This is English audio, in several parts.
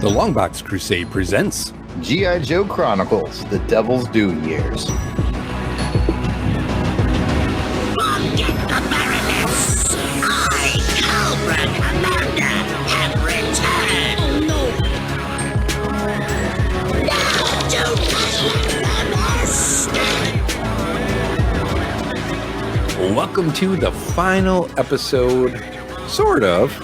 The LONGBOX CRUSADE presents G.I Joe Chronicles, The Devil's Due Years. Forget the Baroness! I, Cobra Commander, have returned! Oh no! Now to Baroness! Welcome to the final episode, sort of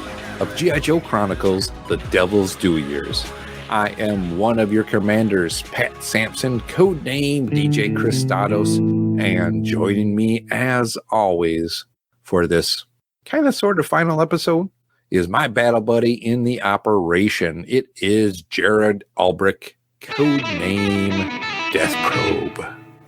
G.I Joe Chronicles, The Devil's Due Years. I am one of your commanders, Pat Sampson, codename DJ Kristatos, and joining me as always for this kind of sort of final episode is my battle buddy in the operation. It is Jarrod Albrick, codename Death Probe.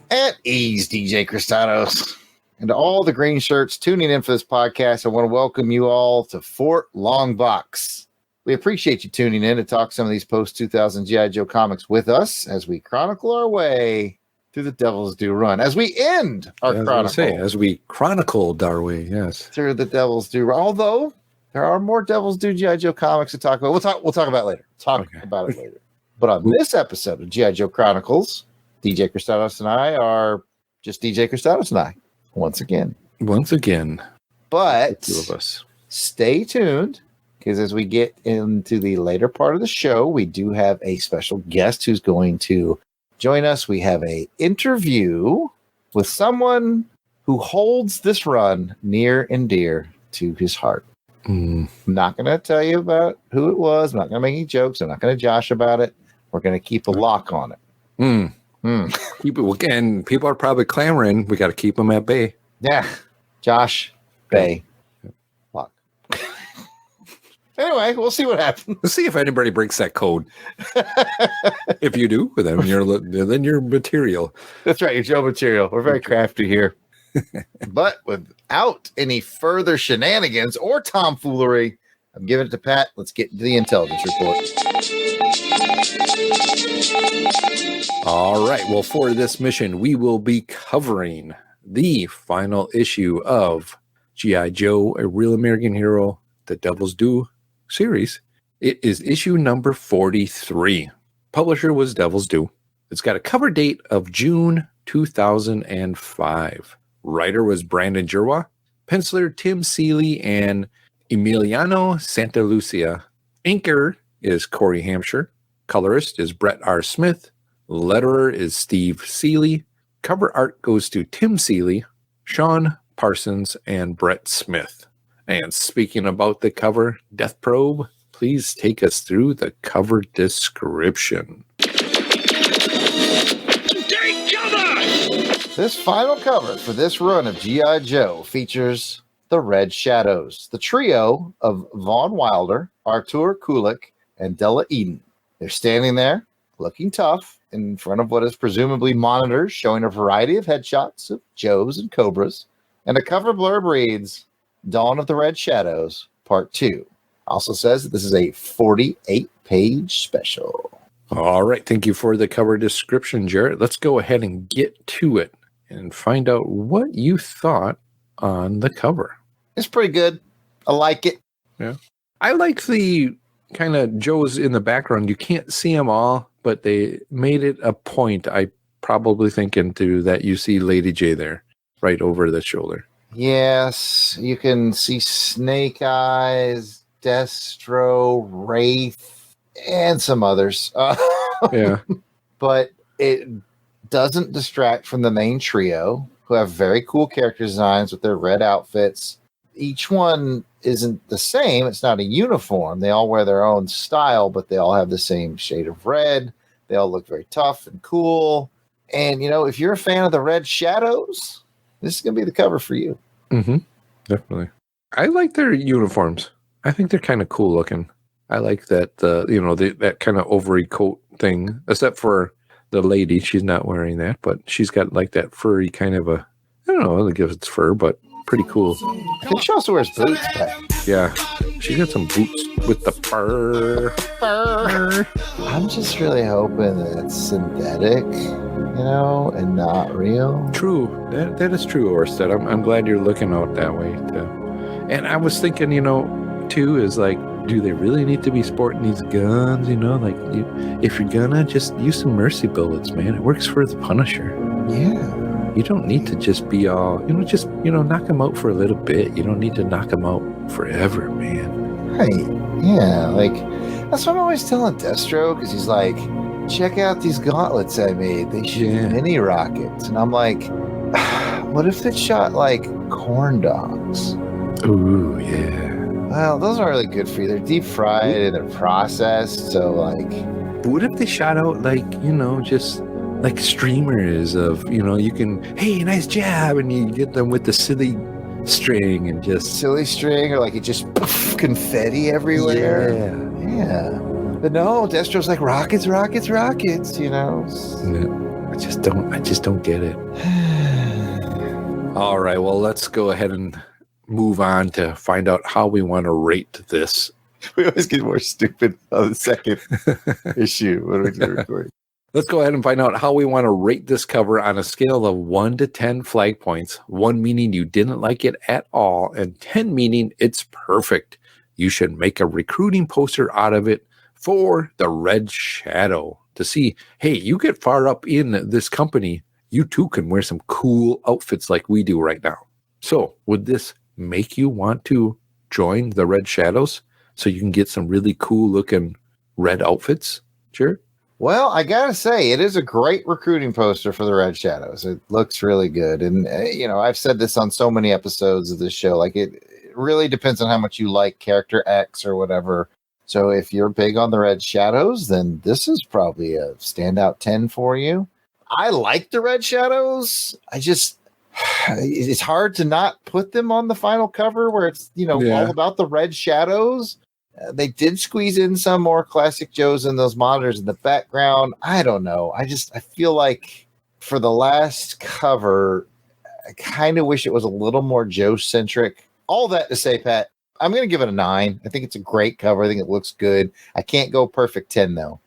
At ease, DJ Kristatos. And to all the green shirts tuning in for this podcast, I want to welcome you all to Fort Longbox. We appreciate you tuning in to talk some of these post-2000 G.I Joe comics with us as we chronicle our way through the Devil's Due run. As we end our chronicle. As we chronicled our way, yes. Through the Devil's Due run. Although, there are more Devil's Due G.I Joe comics to talk about. We'll talk about it later. About it later. But on this episode of G.I Joe Chronicles, DJ Kristatos and I are just DJ Kristatos and I. Once again. But the two of us. Stay tuned, because as we get into the later part of the show, we do have a special guest who's going to join us. We have an interview with someone who holds this run near and dear to his heart. I'm not going to tell you about who it was. I'm not going to make any jokes. I'm not going to josh about it. We're going to keep a lock on it. People again. People are probably clamoring. We got to keep them at bay. Yeah, Josh Bay. Lock. Anyway, we'll see what happens. Let's see if anybody breaks that code. If you do, then you're material. That's right, you're Joe material. We're very crafty here. But without any further shenanigans or tomfoolery, I'm giving it to Pat. Let's get to the intelligence report. All right. Well, for this mission, we will be covering the final issue of G.I. Joe, A Real American Hero, The Devil's Due series. It is issue number 43. Publisher was Devil's Due. It's got a cover date of June 2005. Writer was Brandon Jerwa. Penciler Tim Seeley and Emiliano Santalucia. Inker is Corey Hampshire. Colorist is Brett R. Smith. Letterer is Steve Seeley. Cover art goes to Tim Seeley, Sean Parsons, and Brett Smith. And speaking about the cover, Death Probe, please take us through the cover description. Take cover! This final cover for this run of G.I. Joe features the Red Shadows, the trio of Vaughn Wilder, Artur Kulik, and Della Eden. They're standing there, looking tough, in front of what is presumably monitors showing a variety of headshots of Joes and Cobras. And the cover blurb reads, Dawn of the Red Shadows, Part 2. Also says that this is a 48-page special. All right. Thank you for the cover description, Jarrod. Let's go ahead and get to it and find out what you thought on the cover. It's pretty good. I like it. Yeah. I like the kind of Joes in the background. You can't see them all, but they made it a point, I probably think, into that you see Lady J there, right over the shoulder. Yes, you can see Snake Eyes, Destro, Wraith, and some others. Yeah. But it doesn't distract from the main trio, who have very cool character designs with their red outfits. Each one isn't the same. It's not a uniform. They all wear their own style, but they all have the same shade of red. They all look very tough and cool. And, if you're a fan of the Red Shadows, this is going to be the cover for you. Mm-hmm. Definitely. I like their uniforms. I think they're kind of cool looking. I like that, that kind of ovary coat thing, except for the lady. She's not wearing that, but she's got like that furry kind of I don't know if it's fur, but pretty cool. I think she also wears boots, Pat. Yeah, she got some boots with the fur. I'm just really hoping that it's synthetic, and not real. True. That is true, Orsted. I'm glad you're looking out that way, too. And I was thinking, too, is like do they really need to be sporting these guns? You know, like if you're gonna just use some mercy bullets, man, it works for the Punisher. Yeah. You don't need to just be all, just knock them out for a little bit. You don't need to knock them out forever, man. Right. Yeah. Like, that's what I'm always telling Destro, because he's like, check out these gauntlets I made. They shoot mini rockets. And I'm like, what if it shot like corn dogs? Ooh, yeah. Well, those aren't really good for you. They're deep fried and they're processed. So, like, what if they shot out like, just like streamers of, you can, hey, nice job. And you get them with the silly string and just. Silly string, or like it just poof, confetti everywhere. Yeah. But no, Destro's like rockets. Yeah, I just don't get it. All right, well, let's go ahead and move on to find out how we want to rate this. We always get more stupid on the second issue when we do recording. Let's go ahead and find out how we want to rate this cover on a scale of 1 to 10 flag points. 1 meaning you didn't like it at all, and 10 meaning it's perfect. You should make a recruiting poster out of it for the Red Shadow to see, hey, you get far up in this company, you too can wear some cool outfits like we do right now. So would this make you want to join the Red Shadows so you can get some really cool looking red outfits? Sure. Well, I gotta say, it is a great recruiting poster for the Red Shadows. It looks really good. And, I've said this on so many episodes of this show, like it really depends on how much you like character X or whatever. So if you're big on the Red Shadows, then this is probably a standout 10 for you. I like the Red Shadows. It's hard to not put them on the final cover where it's, all about the Red Shadows. They did squeeze in some more classic Joes in those monitors in the background. I don't know. I feel like for the last cover, I kind of wish it was a little more Joe-centric. All that to say, Pat, I'm going to give it a 9. I think it's a great cover. I think it looks good. I can't go perfect 10, though.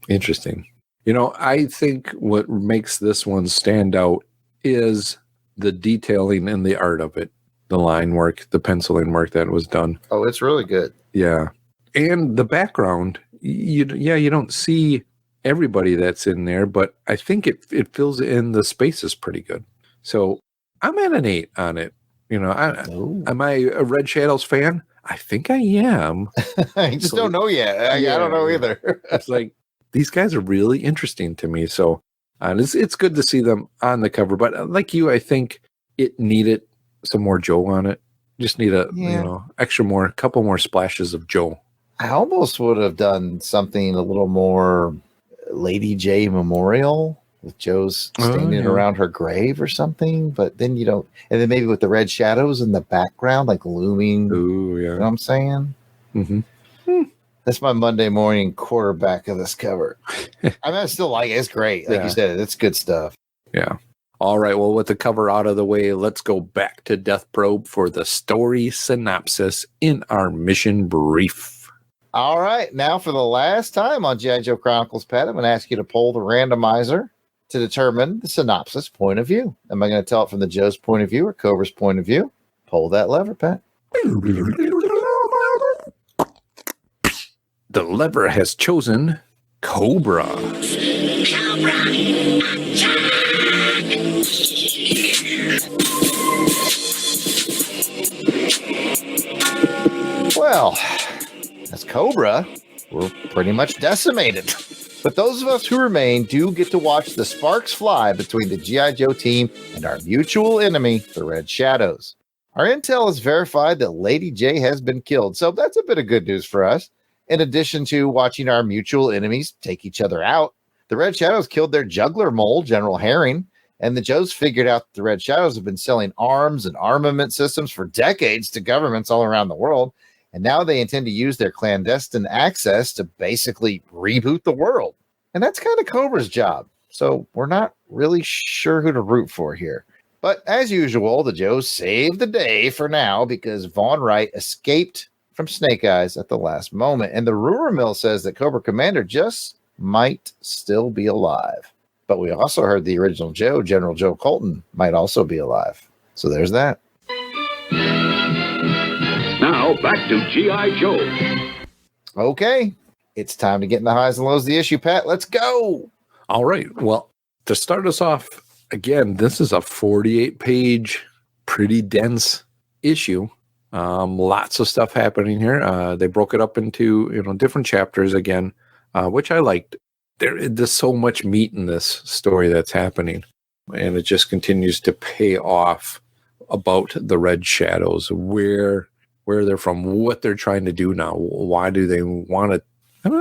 Interesting. I think what makes this one stand out is the detailing and the art of it. The line work, the penciling work that was done. Oh, it's really good. Yeah. And the background, you don't see everybody that's in there, but I think it fills in the spaces pretty good. So I'm at an 8 on it. Am I a Red Shadows fan? I think I am. I just don't know yet. I don't know either. It's like, these guys are really interesting to me. So it's good to see them on the cover. But like you, I think it needed some more Joe on it. Just need a couple more splashes of Joe. I almost would have done something a little more Lady J memorial with Joe's standing around her grave or something, but then and then maybe with the Red Shadows in the background, like looming. Ooh, yeah. You know what I'm saying? Mm-hmm. That's my Monday morning quarterback of this cover. I still like it. It's great. Like you said, it's good stuff. Yeah. All right, well, with the cover out of the way, let's go back to Death Probe for the story synopsis in our mission brief. All right, now for the last time on G.I Joe Chronicles, Pat, I'm going to ask you to pull the randomizer to determine the synopsis point of view. Am I going to tell it from the Joe's point of view or Cobra's point of view? Pull that lever, Pat. The lever has chosen Cobra. Cobra, attack! Well, as Cobra, we're pretty much decimated. But those of us who remain do get to watch the sparks fly between the G.I. Joe team and our mutual enemy, the Red Shadows. Our intel has verified that Lady J has been killed, so that's a bit of good news for us. In addition to watching our mutual enemies take each other out, the Red Shadows killed their juggler mole, General Herring, and the Joes figured out that the Red Shadows have been selling arms and armament systems for decades to governments all around the world, and now they intend to use their clandestine access to basically reboot the world. And that's kind of Cobra's job, so we're not really sure who to root for here. But as usual, the Joes saved the day for now because Von Wright escaped from Snake Eyes at the last moment, and the rumor mill says that Cobra Commander just might still be alive. But we also heard the original Joe, General Joe Colton, might also be alive. So there's that. Now, Now back to G.I. Joe. Okay, it's time to get in the highs and lows of the issue, Pat. Let's go. All right. Well, to start us off, again, this is a 48-page, pretty dense issue. Lots of stuff happening here. They broke it up into different chapters again, which I liked. There's so much meat in this story that's happening, and it just continues to pay off about the Red Shadows, where they're from, what they're trying to do now. Why do they want to,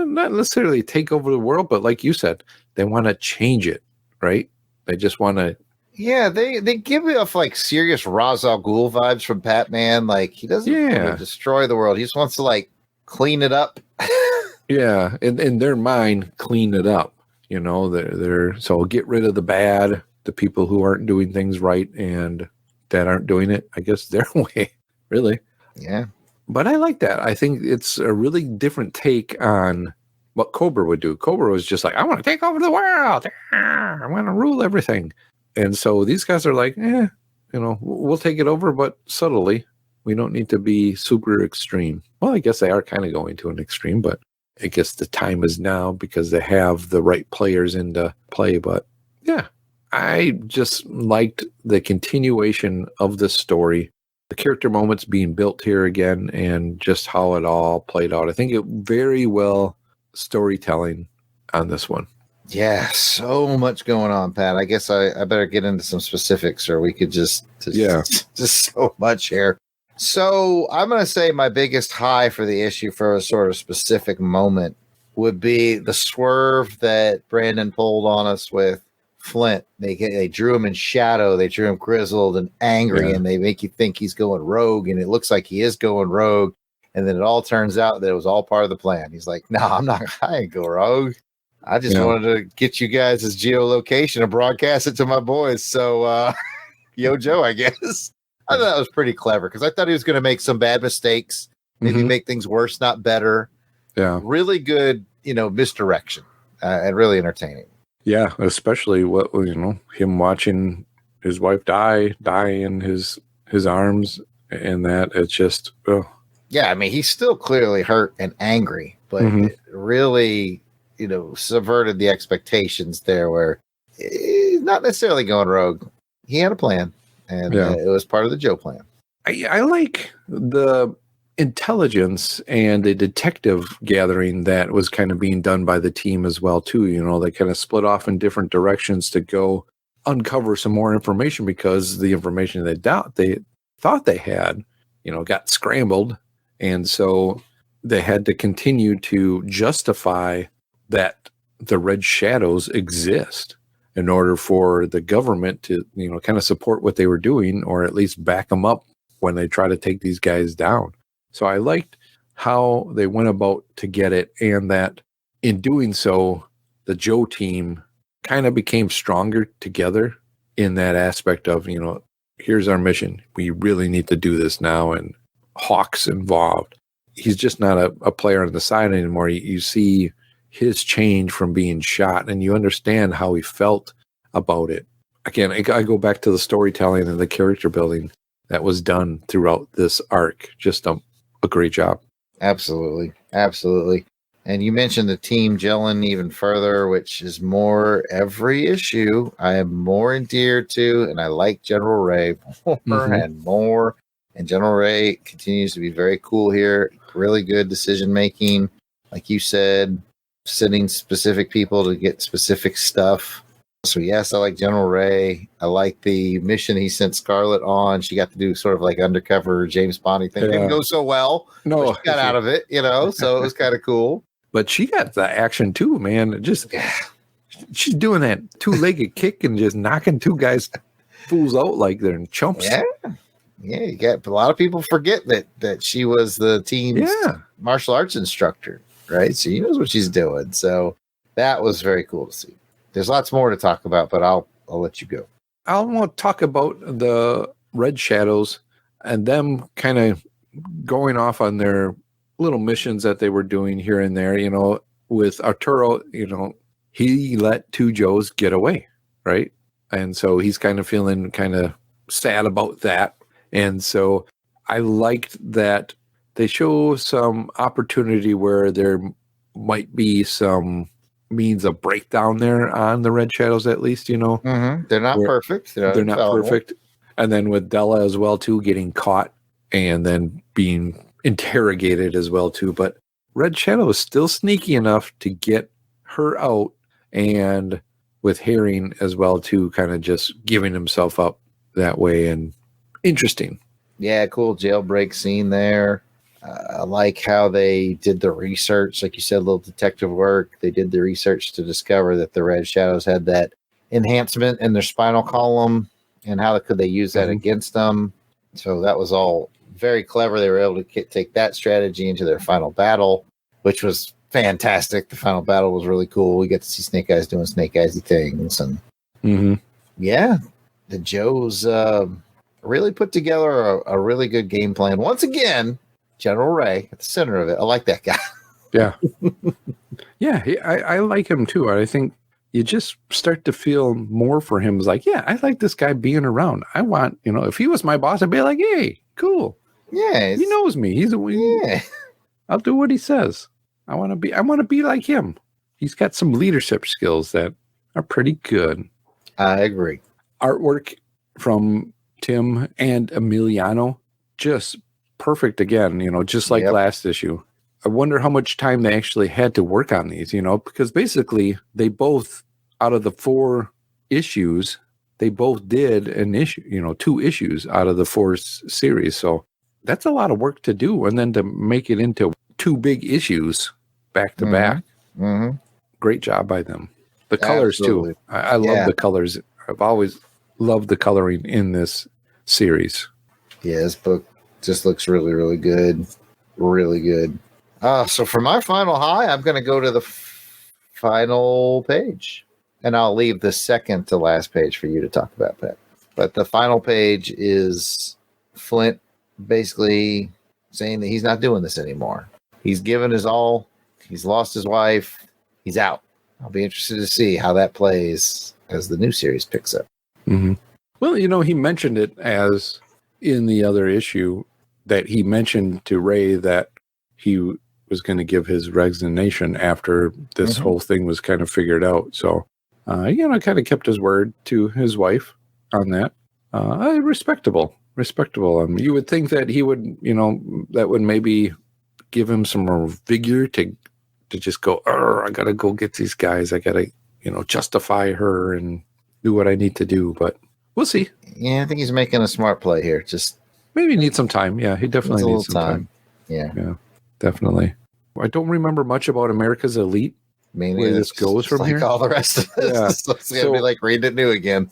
not necessarily take over the world, but like you said, they want to change it, right? They just want to. Yeah, they give off like serious Ra's al Ghul vibes from Batman. Like, he doesn't want to destroy the world. He just wants to like clean it up. Yeah, in their mind, clean it up. They're so get rid of the bad, the people who aren't doing things right and that aren't doing it, I guess, their way, really. Yeah. But I like that. I think it's a really different take on what Cobra would do. Cobra was just like, I want to take over the world. I want to rule everything. And so these guys are like, we'll take it over, but subtly. We don't need to be super extreme. Well, I guess they are kind of going to an extreme, but I guess the time is now because they have the right players into play. But yeah, I just liked the continuation of the story, the character moments being built here again, and just how it all played out. I think it very well storytelling on this one. Yeah, so much going on, Pat. I guess I better get into some specifics, or we could just so much here. So I'm going to say my biggest high for the issue for a sort of specific moment would be the swerve that Brandon pulled on us with Flint. They drew him in shadow. They drew him grizzled and angry, and they make you think he's going rogue, and it looks like he is going rogue. And then it all turns out that it was all part of the plan. He's like, no, I ain't go rogue. I just wanted to get you guys' geolocation and broadcast it to my boys. So, yo, Joe, I guess. I thought that was pretty clever because I thought he was going to make some bad mistakes, maybe make things worse, not better. Yeah. Really good, misdirection and really entertaining. Yeah, especially him watching his wife die in his arms, and that it's just. Oh. Yeah, I mean, he's still clearly hurt and angry, but it really, subverted the expectations there where he's not necessarily going rogue. He had a plan, and it was part of the Joe plan. I like the intelligence and the detective gathering that was kind of being done by the team as well, too. They kind of split off in different directions to go uncover some more information because the information they thought they had, got scrambled. And so they had to continue to justify that the Red Shadows exist in order for the government to, kind of support what they were doing, or at least back them up when they try to take these guys down. So I liked how they went about to get it, and that in doing so, the Joe team kind of became stronger together in that aspect of, here's our mission. We really need to do this now. And Hawk's involved. He's just not a player on the side anymore. You see his change from being shot, and you understand how he felt about it. Again, I go back to the storytelling and the character building that was done throughout this arc. Just a great job. Absolutely. And you mentioned the team gelling even further, which is more every issue I am more endeared to, and I like General Ray more and more. And General Ray continues to be very cool here. Really good decision making. Like you said, sending specific people to get specific stuff. So yes, I like General Ray. I like the mission he sent Scarlet on. She got to do sort of like undercover James Bondy thing. Didn't go so well. No, she got out of it, so it was kind of cool. But she got the action too, man. She's doing that two-legged kick and just knocking two guys fools out like they're chumps. Yeah, you got a lot of people forget that she was the team's martial arts instructor, right? So she knows what she's doing. So that was very cool to see. There's lots more to talk about, but I'll let you go. I want to talk about the Red Shadows and them kind of going off on their little missions that they were doing here and there. With Arturo, he let two Joes get away, right? And so he's kind of feeling kind of sad about that. And so I liked that they show some opportunity where there might be some means of breakdown there on the Red Shadows, at least, They're not Where- perfect. they're not infallible. perfect. And then with Della as well, too, getting caught and then being interrogated as well, too. But Red Shadow is still sneaky enough to get her out, and with Herring as well, too, kind of just giving himself up that way. And interesting. Yeah, cool jailbreak scene there. I like how they did the research, like you said, a little detective work. They did the research to discover that the Red Shadows had that enhancement in their spinal column, and how could they use that against them. So that was all very clever. They were able to take that strategy into their final battle, which was fantastic. The final battle was really cool. We get to see Snake Eyes doing Snake Eyesy things, and yeah, the Joes really put together a really good game plan. Once again, General Ray at the center of it. I like that guy. Yeah. Yeah, I like him too. I think you just start to feel more for him. It's like, yeah, I like this guy being around. I want, if he was my boss, I'd be like, hey, cool. Yeah, He knows me. yeah. I'll do what he says. I want to be like him. He's got some leadership skills that are pretty good. I agree. Artwork from Tim and Emiliano, just perfect again, just like last issue. I wonder how much time they actually had to work on these, because basically they both, out of the 4 issues, they both did an issue, 2 issues out of the 4 series. So that's a lot of work to do. And then to make it into 2 big issues back to back. Great job by them. The colors Absolutely. too. I love the colors. I've always loved the coloring in this series. Yeah, this book just looks really, really good. Really good. So for my final high, I'm going to go to the final page. And I'll leave the second to last page for you to talk about, Pat. But the final page is Flint basically saying that he's not doing this anymore. He's given his all. He's lost his wife. He's out. I'll be interested to see how that plays as the new series picks up. Well, he mentioned it as in the other issue that he mentioned to Ray that he was going to give his resignation after this whole thing was kind of figured out. So, kind of kept his word to his wife on that. Respectable. You would think that he would, that would maybe give him some more vigor to just go, I got to go get these guys. I got to, justify her and do what I need to do. But we'll see. Yeah, I think he's making a smart play here. Just maybe need some time. Yeah, he definitely needs some time. Yeah, definitely. I don't remember much about America's Elite. Where this goes from here. All the rest of this. Yeah. So it's gonna be like reading it new again.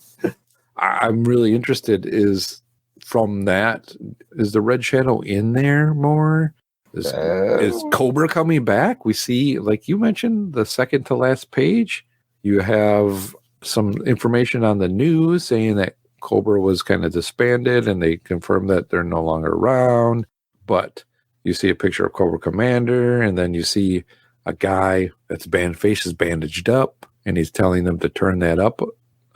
I'm really interested. Is from that? Is the Red Shadow in there more? Is Cobra coming back? We see, like you mentioned, the second to last page. You have some information on the news saying that Cobra was kind of disbanded, and they confirmed that they're no longer around. But you see a picture of Cobra Commander, and then you see a guy that's face is bandaged up, and he's telling them to turn that up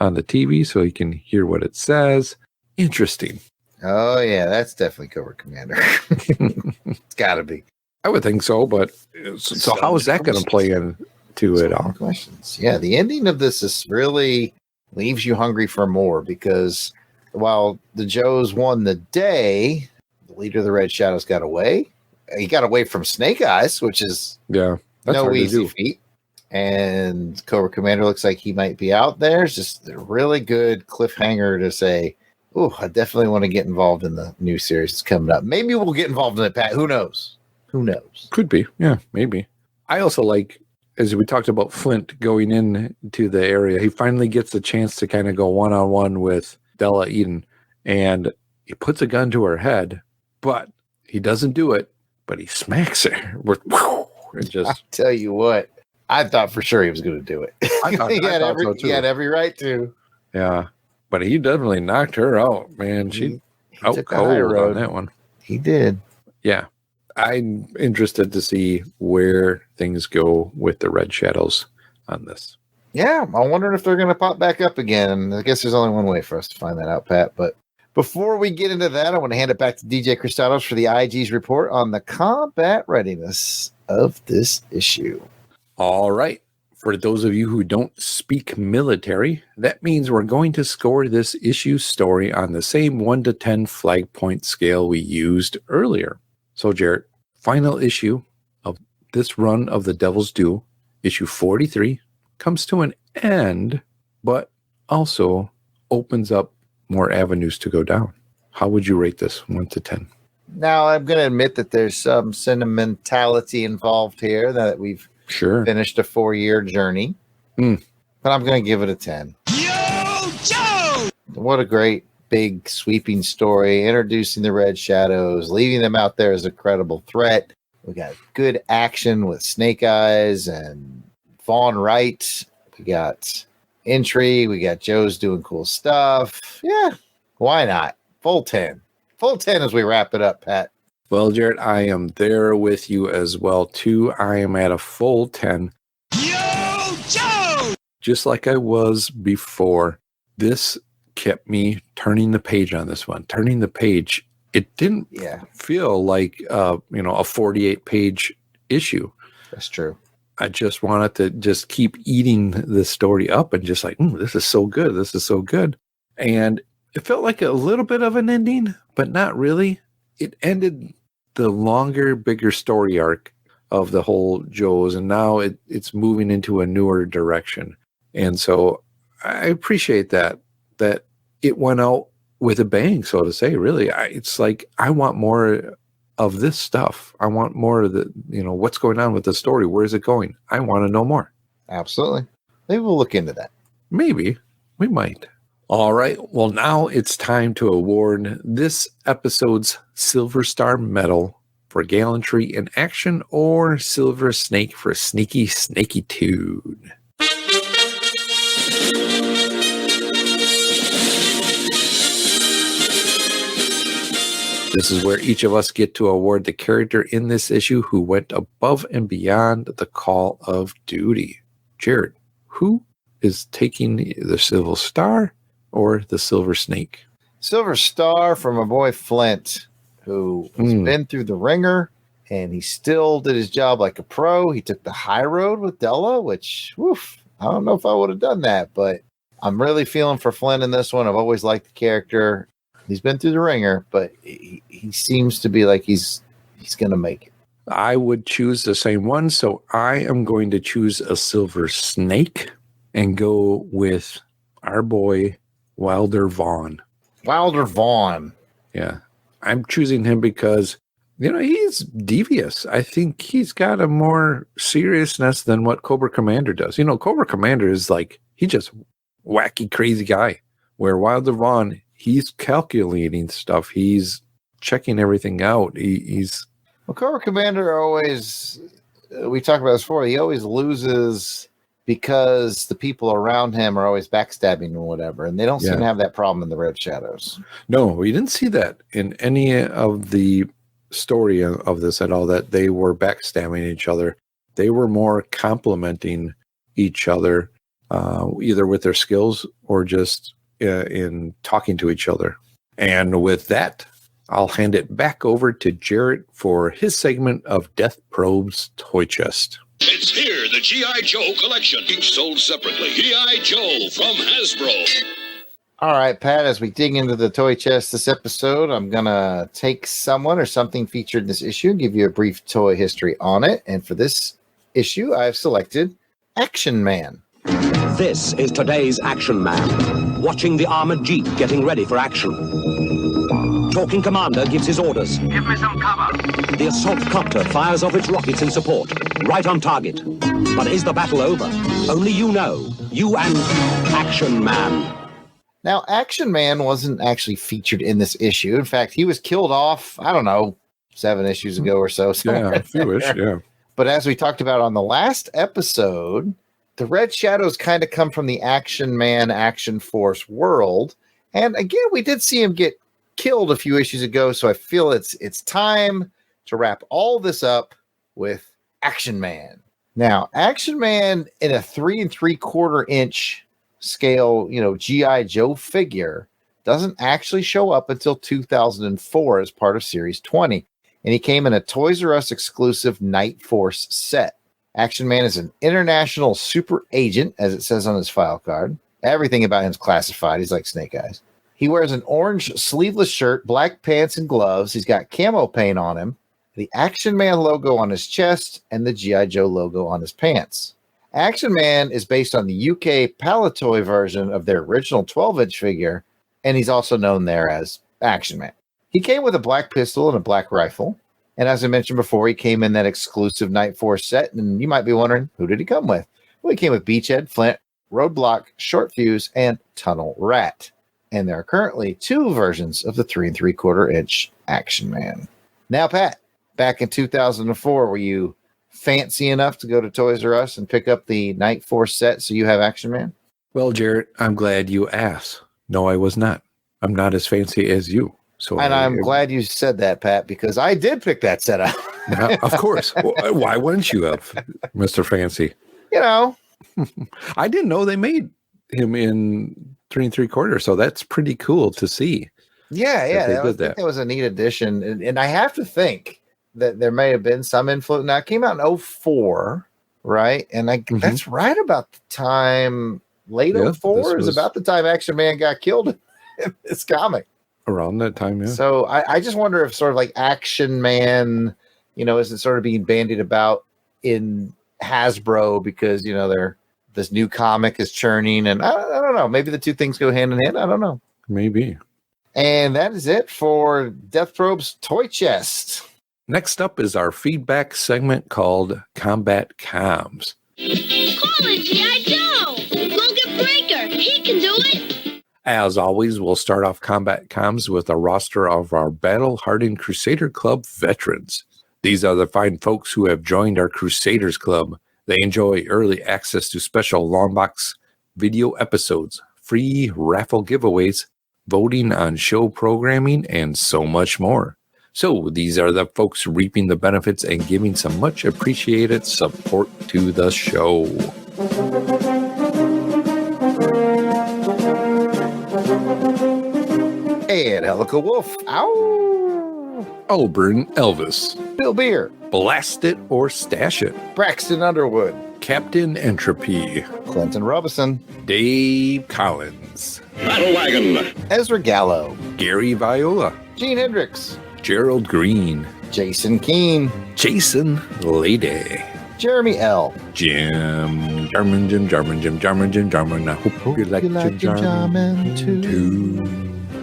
on the TV so he can hear what it says. Interesting. Oh yeah, that's definitely Cobra Commander. It's got to be. I would think so, but so how is that going to play into it all? Questions. Yeah, the ending of this is really leaves you hungry for more, because while the Joes won the day, the leader of the Red Shadows got away. He got away from Snake Eyes, which is no easy feat. And Cobra Commander looks like he might be out there. It's just a really good cliffhanger to say, oh, I definitely want to get involved in the new series that's coming up. Maybe we'll get involved in it, Pat. Who knows? Could be. Yeah, maybe. I also like, as we talked about Flint going into the area, he finally gets the chance to kind of go one-on-one with Della Eden, and he puts a gun to her head, but he doesn't do it, but he smacks her. And just, I'll tell you what, I thought for sure he was going to do it. He had every right to. Yeah, but he definitely knocked her out, man. She out cold on that one. He did. Yeah. I'm interested to see where things go with the Red Shadows on this. Yeah, I'm wondering if they're going to pop back up again. I guess there's only one way for us to find that out, Pat. But Before we get into that, I want to hand it back to DJ Kristatos for the IG's report on the combat readiness of this issue. All right. For those of you who don't speak military, that means we're going to score this issue story on the same 1 to 10 flag point scale we used earlier. So, Jarrod, final issue of this run of the Devil's Due, issue 43, comes to an end, but also opens up more avenues to go down. How would you rate this 1 to 10? Now, I'm going to admit that there's some sentimentality involved here that we've finished a 4-year journey, but I'm going to give it a 10. Yo, Joe! What a great, big, sweeping story, introducing the Red Shadows, leaving them out there as a credible threat. We got good action with Snake Eyes and Vaughn Wright. We got intrigue. We got Joe's doing cool stuff. Yeah, why not? Full 10. Full 10 as we wrap it up, Pat. Well, Jarrod, I am there with you as well, too. I am at a full 10. Yo, Joe! Just like I was before, this kept me turning the page on this one. Turning the page, it didn't feel like, a 48-page issue. That's true. I just wanted to just keep eating the story up and just like, this is so good. This is so good. And it felt like a little bit of an ending, but not really. It ended the longer, bigger story arc of the whole Joe's, and now it's moving into a newer direction. And so I appreciate that it went out with a bang, so to say, really. It's like, I want more of this stuff. I want more of the, what's going on with the story. Where is it going? I want to know more. Absolutely. Maybe we'll look into that. Maybe. We might. All right. Well, now it's time to award this episode's Silver Star Medal for gallantry in action, or Silver Snake for sneaky snaky-tude. This is where each of us get to award the character in this issue who went above and beyond the call of duty. Jarrod, who is taking the Silver Star or the Silver Snake? Silver Star from my boy Flint, who has been through the ringer, and he still did his job like a pro. He took the high road with Della, which, I don't know if I would have done that, but I'm really feeling for Flint in this one. I've always liked the character. He's been through the ringer, but he seems to be like he's going to make it. I would choose the same one, so I am going to choose a Silver Snake and go with our boy Wilder Vaughn. Wilder Vaughn. Yeah. I'm choosing him because, he's devious. I think he's got a more seriousness than what Cobra Commander does. Cobra Commander is like, he's just wacky, crazy guy. Where Wilder Vaughn, he's calculating stuff. He's checking everything out. Well, Cobra Commander always, we talked about this before, he always loses because the people around him are always backstabbing or whatever, and they don't seem to have that problem in the Red Shadows. No, we didn't see that in any of the story of this at all, that they were backstabbing each other. They were more complimenting each other, either with their skills or just in talking to each other. And with that, I'll hand it back over to Jarrod for his segment of Death Probe's Toy Chest. It's here, the G.I Joe collection, each sold separately. G.I Joe from Hasbro. All right, Pat, as we dig into the toy chest this episode, I'm going to take someone or something featured in this issue and give you a brief toy history on it. And for this issue, I've selected Action Man. This is today's Action Man, watching the armored jeep getting ready for action. Talking commander gives his orders. Give me some cover. The assault copter fires off its rockets in support, right on target. But is the battle over? Only you know. You and Action Man. Now, Action Man wasn't actually featured in this issue. In fact, he was killed off, 7 issues ago or so. Yeah, a few-ish, yeah. But as we talked about on the last episode, the Red Shadows kind of come from the Action Man, Action Force world. And again, we did see him get killed a few issues ago, so I feel it's time to wrap all this up with Action Man. Now, Action Man in a 3 3/4 inch scale, G.I. Joe figure doesn't actually show up until 2004 as part of Series 20, and he came in a Toys R Us exclusive Night Force set. Action Man is an international super agent, as it says on his file card. Everything about him is classified. He's like Snake Eyes. He wears an orange sleeveless shirt, black pants, and gloves. He's got camo paint on him, the Action Man logo on his chest, and the G.I. Joe logo on his pants. Action Man is based on the UK Palatoy version of their original 12-inch figure, and he's also known there as Action Man. He came with a black pistol and a black rifle, and as I mentioned before, he came in that exclusive Night Force set, and you might be wondering, who did he come with? Well, he came with Beachhead, Flint, Roadblock, Short Fuse, and Tunnel Rat. And there are currently 2 versions of the 3 3/4-inch Action Man. Now, Pat, back in 2004, were you fancy enough to go to Toys R Us and pick up the Night Force set so you have Action Man? Well, Jarrod, I'm glad you asked. No, I was not. I'm not as fancy as you. So, and I'm glad you said that, Pat, because I did pick that set up. Yeah, of course. Why wouldn't you have, Mr. Fancy? You know. I didn't know they made him in 3 3/4, so that's pretty cool to see. Yeah. I think that was a neat addition. And I have to think that there may have been some influence. Now, it came out in 2004, right? And that's right about the time, late 2004 is about the time Action Man got killed in this comic. Around that time, yeah. So I just wonder if sort of like Action Man, is it sort of being bandied about in Hasbro because, this new comic is churning, and I don't know. Maybe the two things go hand in hand. I don't know. Maybe. And that is it for Death Probe's Toy Chest. Next up is our feedback segment called Combat Comms. Call it G.I. Joe! Logan Breaker! He can do it! As always, we'll start off Combat Comms with a roster of our battle-hardened Crusader Club veterans. These are the fine folks who have joined our Crusaders Club. They enjoy early access to special Longbox video episodes, free raffle giveaways, voting on show programming, and so much more. So these are the folks reaping the benefits and giving some much appreciated support to the show. Ed Helica Wolf. Ow! Auburn Elvis. Bill Beer. Blast It or Stash It. Braxton Underwood. Captain Entropy. Clinton Robison. Dave Collins. Battle Wagon. Ezra Gallo. Gary Viola. Gene Hendricks. Gerald Green. Jason Keene. Jason Lady. Jeremy L. Jim Jarman. I hope you like Jim Jarman too.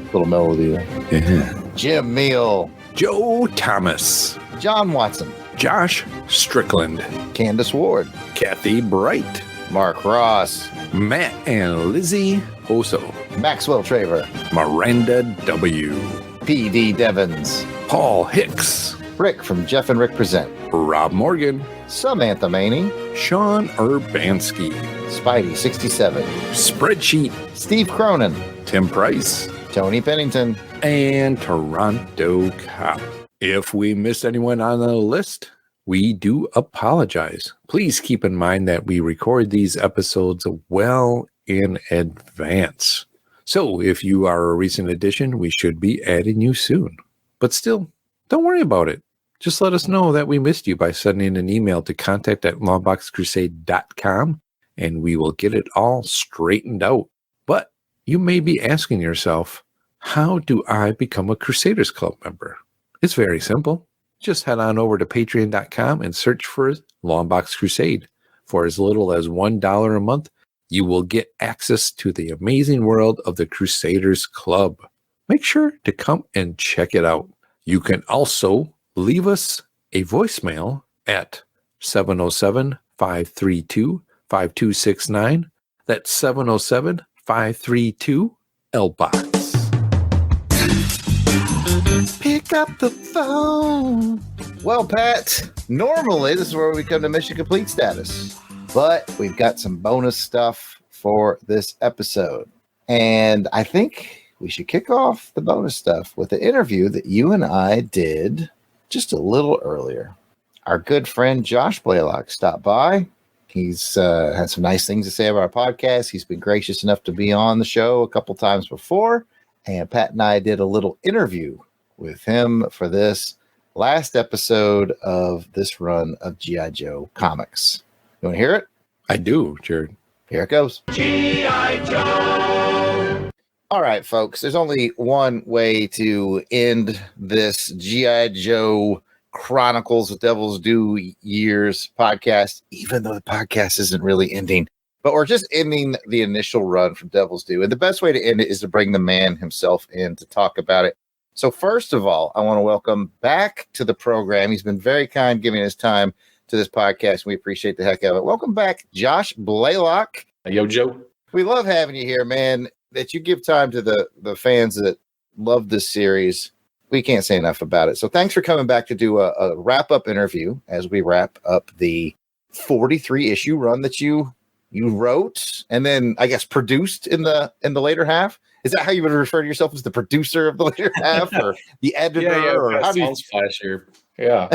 Little melody there. Yeah. Jim Meal. Joe Thomas. John Watson. Josh Strickland. Candace Ward. Kathy Bright. Mark Ross. Matt and Lizzie Hoso. Maxwell Traver. Miranda W. P.D. Devons. Paul Hicks. Rick from Jeff and Rick Present. Rob Morgan. Samantha Maney. Sean Urbanski. Spidey 67. Spreadsheet. Steve Cronin. Tim Price. Tony Pennington. And Toronto Cop. If we missed anyone on the list, we do apologize. Please keep in mind that we record these episodes well in advance. So if you are a recent addition, we should be adding you soon. But still, don't worry about it. Just let us know that we missed you by sending an email to contact@longboxcrusade.com, and we will get it all straightened out. But you may be asking yourself, how do I become a Crusaders Club member? It's very simple. Just head on over to patreon.com and search for Longbox Crusade. For as little as $1 a month, you will get access to the amazing world of the Crusaders Club. Make sure to come and check it out. You can also leave us a voicemail at 707-532-5269. That's 707-532-LBOX. Pick up the phone. Well, Pat, normally this is where we come to mission complete status, but we've got some bonus stuff for this episode. And I think we should kick off the bonus stuff with the interview that you and I did just a little earlier. Our good friend Josh Blaylock stopped by. He's had some nice things to say about our podcast. He's been gracious enough to be on the show a couple times before. And Pat and I did a little interview with him for this last episode of this run of G.I. Joe comics. You want to hear it? I do, Jarrod. Here it goes. G.I. Joe! All right, folks, there's only one way to end this G.I. Joe Chronicles of Devil's Due Years podcast, even though the podcast isn't really ending. But we're just ending the initial run from Devil's Due. And the best way to end it is to bring the man himself in to talk about it. So first of all, I want to welcome back to the program. He's been very kind giving his time to this podcast. We appreciate the heck of it. Welcome back, Josh Blaylock. Yo, Joe. We love having you here, man. That you give time to the fans that love this series. We can't say enough about it. So thanks for coming back to do a wrap-up interview as we wrap up the 43-issue run that you wrote and then I guess produced in the later half. Is that how you would refer to yourself, as the producer of the later half or the editor? Yeah, or how do you... sounds flashier. Yeah,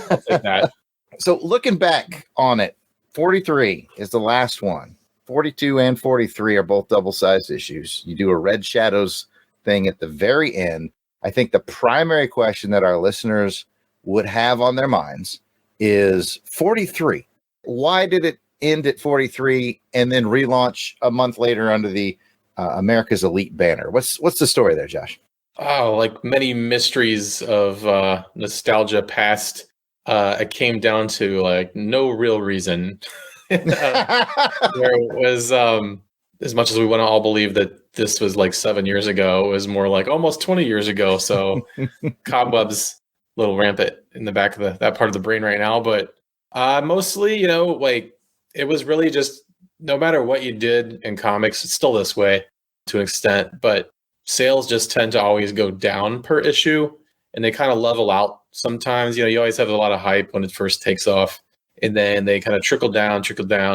I'll take that. So looking back on it, 43 is the last one. 42 and 43 are both double-sized issues. You do a Red Shadows thing at the very end. I think the primary question that our listeners would have on their minds is 43. Why did it end at 43 and then relaunch a month later under the America's Elite banner? What's the story there, Josh? Oh, like many mysteries of nostalgia past, it came down to like no real reason. There was, as much as we want to all believe that this was like 7 years ago, it was more like almost 20 years ago. So cobwebs a little rampant in the back of that part of the brain right now. But mostly, like it was really just no matter what you did in comics, it's still this way to an extent, but sales just tend to always go down per issue and they kind of level out sometimes. You always have a lot of hype when it first takes off. And then they kind of trickle down,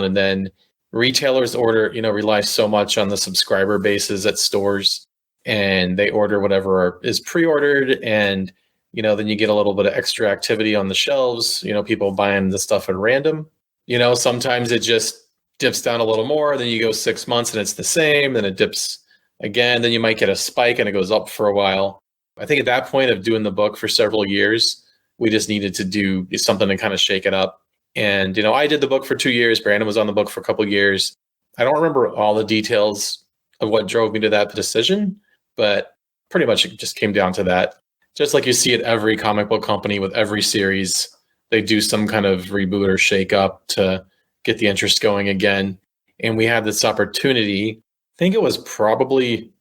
and then retailers rely so much on the subscriber bases at stores, and they order whatever is pre-ordered, and then you get a little bit of extra activity on the shelves. People buying the stuff at random. Sometimes it just dips down a little more. Then you go 6 months and it's the same. Then it dips again. Then you might get a spike and it goes up for a while. I think at that point of doing the book for several years, we just needed to do something to kind of shake it up. And, I did the book for 2 years. Brandon was on the book for a couple of years. I don't remember all the details of what drove me to that decision, but pretty much it just came down to that. Just like you see at every comic book company with every series, they do some kind of reboot or shake up to get the interest going again. And we had this opportunity. I think it was probably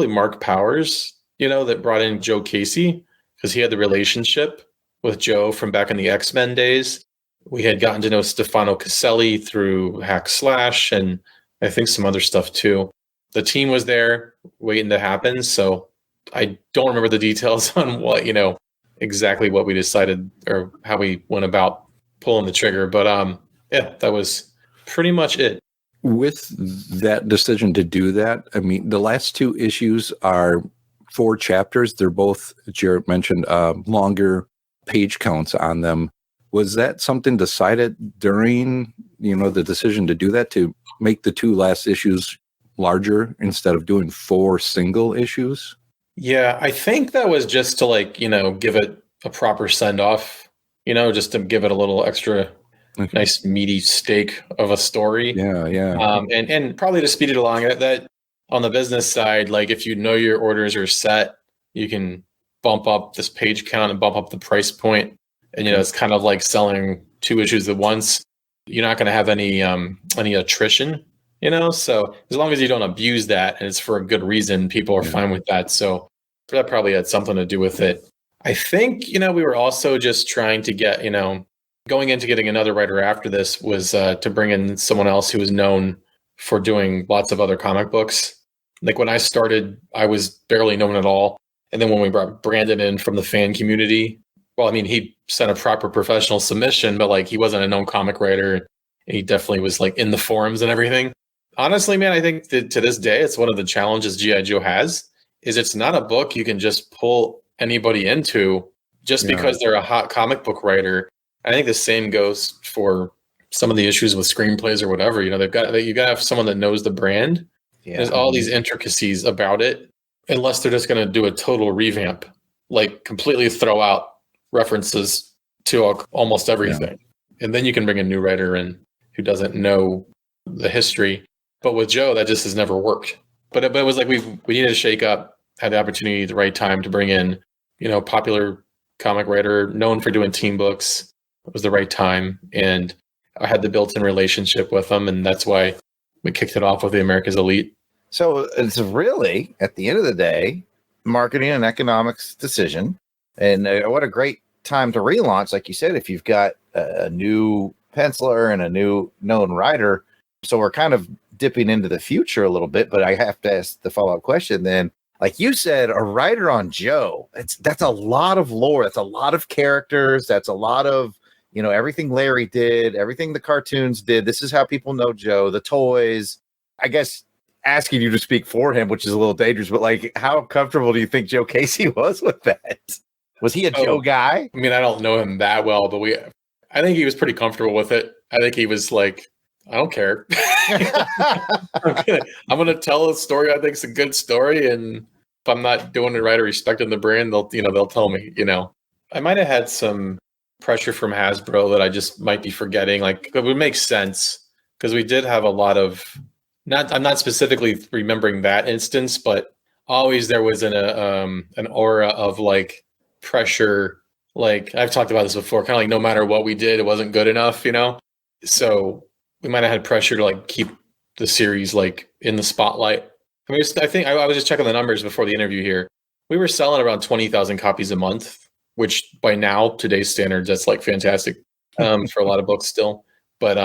Mark Powers, that brought in Joe Casey because he had the relationship with Joe from back in the X-Men days. We had gotten to know Stefano Caselli through Hack Slash and I think some other stuff too. The team was there waiting to happen. So I don't remember the details on what, exactly what we decided or how we went about pulling the trigger. But yeah, that was pretty much it. With that decision to do that, I mean, the last two issues are 4 chapters. They're both, Jarrod mentioned, longer page counts on them. Was that something decided during, the decision to do that, to make the 2 last issues larger instead of doing 4 single issues? Yeah, I think that was just to give it a proper send off, just to give it a little extra nice meaty steak of a story. Yeah. And probably to speed it along that on the business side, like if your orders are set, you can bump up this page count and bump up the price point. And, it's kind of like selling 2 issues at once. You're not going to have any attrition, so as long as you don't abuse that and it's for a good reason, people are fine with that. So that probably had something to do with it. I think, we were also just trying to get, going into getting another writer after this was to bring in someone else who was known for doing lots of other comic books. Like when I started, I was barely known at all. And then when we brought Brandon in from the fan community, well, I mean, he sent a proper professional submission, but he wasn't a known comic writer. He definitely was in the forums and everything. Honestly, man, I think that to this day, it's one of the challenges G.I. Joe has, is it's not a book you can just pull anybody into just because they're a hot comic book writer. I think the same goes for some of the issues with screenplays or whatever. You got to have someone that knows the brand. Yeah. There's all these intricacies about it. unless they're just going to do a total revamp, like completely throw out references to almost everything. And then you can bring a new writer in who doesn't know the history. But with Joe, that just has never worked. But it was like we needed to shake up, had the opportunity at the right time to bring in, popular comic writer known for doing team books. It was the right time. And I had the built-in relationship with them. And that's why we kicked it off with the America's Elite. So it's really, at the end of the day, marketing and economics decision. And what a great time to relaunch, like you said, if you've got a new penciler and a new known writer. So we're kind of dipping into the future a little bit, but I have to ask the follow-up question then. Like you said, a writer on Joe, that's a lot of lore. That's a lot of characters. That's a lot of, everything Larry did, everything the cartoons did. This is how people know Joe, the toys. I guess asking you to speak for him, which is a little dangerous, but like, how comfortable do you think Joe Casey was with that? Was he a Joe guy? I mean, I don't know him that well, but I think he was pretty comfortable with it. I think he was like, I don't care. I'm gonna tell a story I think is a good story, and if I'm not doing it right or respecting the brand, they'll tell me. I might have had some pressure from Hasbro that I just might be forgetting. Like, it would make sense because we did have a lot of I'm not specifically remembering that instance, but always there was an aura of like pressure. Like I've talked about this before, kind of like no matter what we did, it wasn't good enough, So we might have had pressure to like keep the series like in the spotlight. I mean, I think I was just checking the numbers before the interview here. We were selling around 20,000 copies a month, which by now, today's standards, that's like fantastic for a lot of books still. But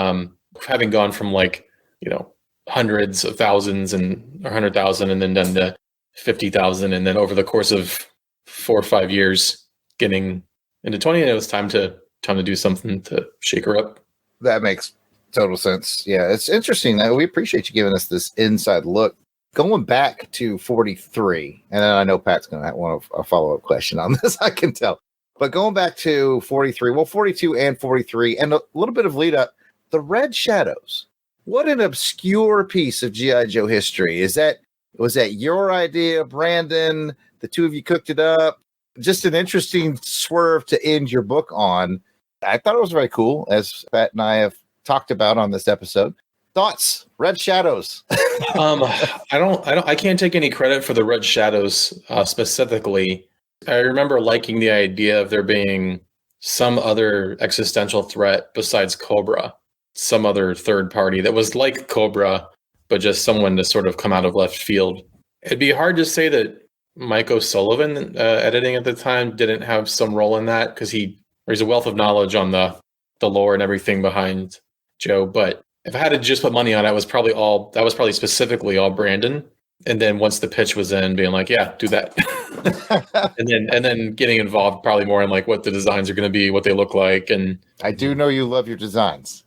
having gone from like, hundreds of thousands or 100,000 and then done to 50,000. And then over the course of 4 or 5 years, getting into 20, and it was time to do something to shake her up. That makes total sense. Yeah, it's interesting. We appreciate you giving us this inside look. Going back to 43, and then I know Pat's going to want a follow-up question on this, I can tell. But going back to 43, 42 and 43, and a little bit of lead up, the Red Shadows. What an obscure piece of G.I. Joe history. Was that your idea, Brandon? The two of you cooked it up? Just an interesting swerve to end your book on. I thought it was very cool, as Pat and I have talked about on this episode. Thoughts? Red Shadows. I can't take any credit for the Red Shadows specifically. I remember liking the idea of there being some other existential threat besides Cobra, some other third party that was like Cobra, but just someone to sort of come out of left field. It'd be hard to say that Mike O'Sullivan, editing at the time, didn't have some role in that because there's a wealth of knowledge on the lore and everything behind Joe. But if I had to just put money on it, that was probably specifically all Brandon. And then once the pitch was in, being like, yeah, do that. and then getting involved probably more in like what the designs are going to be, what they look like. And I do know you love your designs.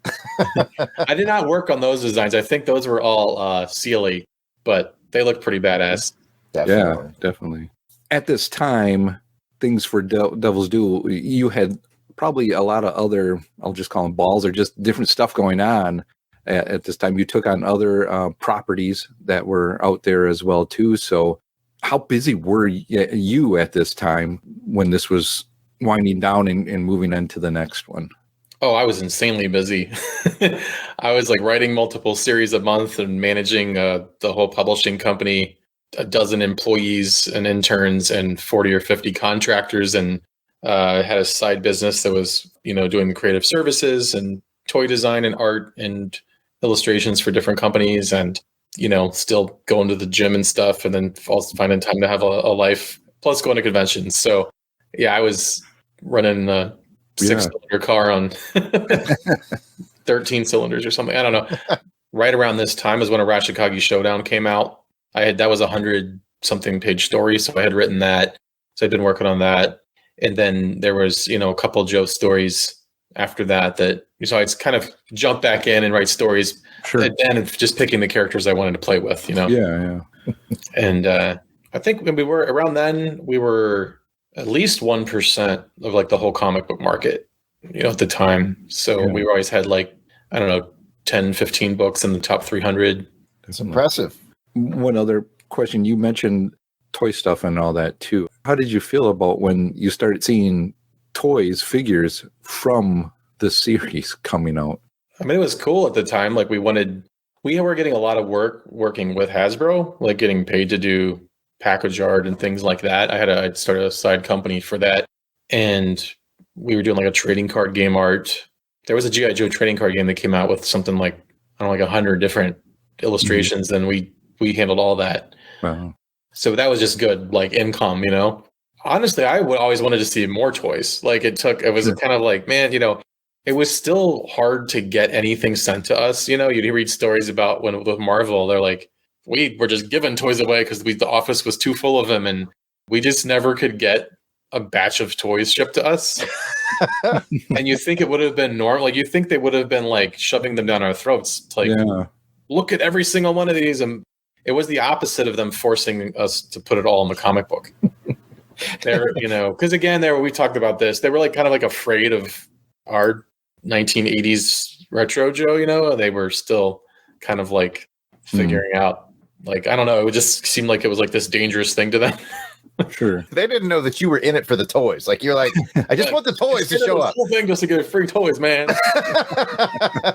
I did not work on those designs. I think those were all Sealy, but they look pretty badass. Definitely. Yeah, definitely. At this time, things for Devil's Due, you had probably a lot of other, I'll just call them balls or just different stuff going on. At this time, you took on other properties that were out there as well, too. So how busy were you at this time when this was winding down and moving into the next one? Oh, I was insanely busy. I was like writing multiple series a month and managing the whole publishing company, a dozen employees and interns and 40 or 50 contractors. And had a side business that was, doing the creative services and toy design and art and illustrations for different companies, and still going to the gym and stuff, and then also finding time to have a life, plus going to conventions. So yeah, I was running a 6-cylinder car on 13 cylinders or something. I don't know. Right around this time is when a Ratchet Showdown came out. That was 100-something page story, so I had written that. So I'd been working on that. And then there was, a couple Joe stories after that, so I'd kind of jump back in and write stories. Sure. And just picking the characters I wanted to play with, Yeah. And I think when we were around then, we were at least 1% of like the whole comic book market, at the time. So we always had like, I don't know, 10, 15 books in the top 300. It's impressive. One other question. You mentioned toy stuff and all that too. How did you feel about when you started seeing toys, figures from the series coming out? I mean, it was cool at the time. Like we were getting a lot of work working with Hasbro, like getting paid to do package art and things like that. I'd started a side company for that. And we were doing like a trading card game art. There was a G.I Joe trading card game that came out with something like, I don't know, like 100 different illustrations. And we handled all that. Wow. So that was just good, like income, you know? Honestly, I would always wanted to see more toys. Like it was kind of like, man, you know, it was still hard to get anything sent to us. You know, you'd read stories about when with Marvel, they're like, we were just giving toys away because the office was too full of them. And we just never could get a batch of toys shipped to us. And you think it would have been normal. Like you think they would have been like shoving them down our throats. Like, look at every single one of these. And it was the opposite of them forcing us to put it all in the comic book. They're, you know, because again, we talked about this. They were like kind of like afraid of our 1980s retro Joe, you know. They were still kind of like figuring out, like, I don't know. It would just seem like it was like this dangerous thing to them. Sure. They didn't know that you were in it for the toys. Like you're like, I just want the toys to show up. Whole thing just to get free toys, man.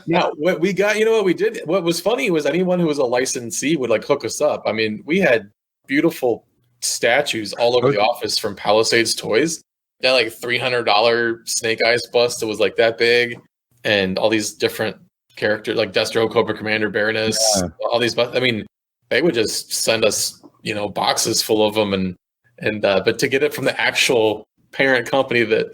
Now, what we got, you know what we did? What was funny was anyone who was a licensee would like hook us up. I mean, we had beautiful statues all over the office from Palisades Toys. That like $300 Snake Eyes bust. It was like that big, and all these different characters like Destro, Cobra Commander, Baroness, all these. I mean, they would just send us, you know, boxes full of them, and but to get it from the actual parent company that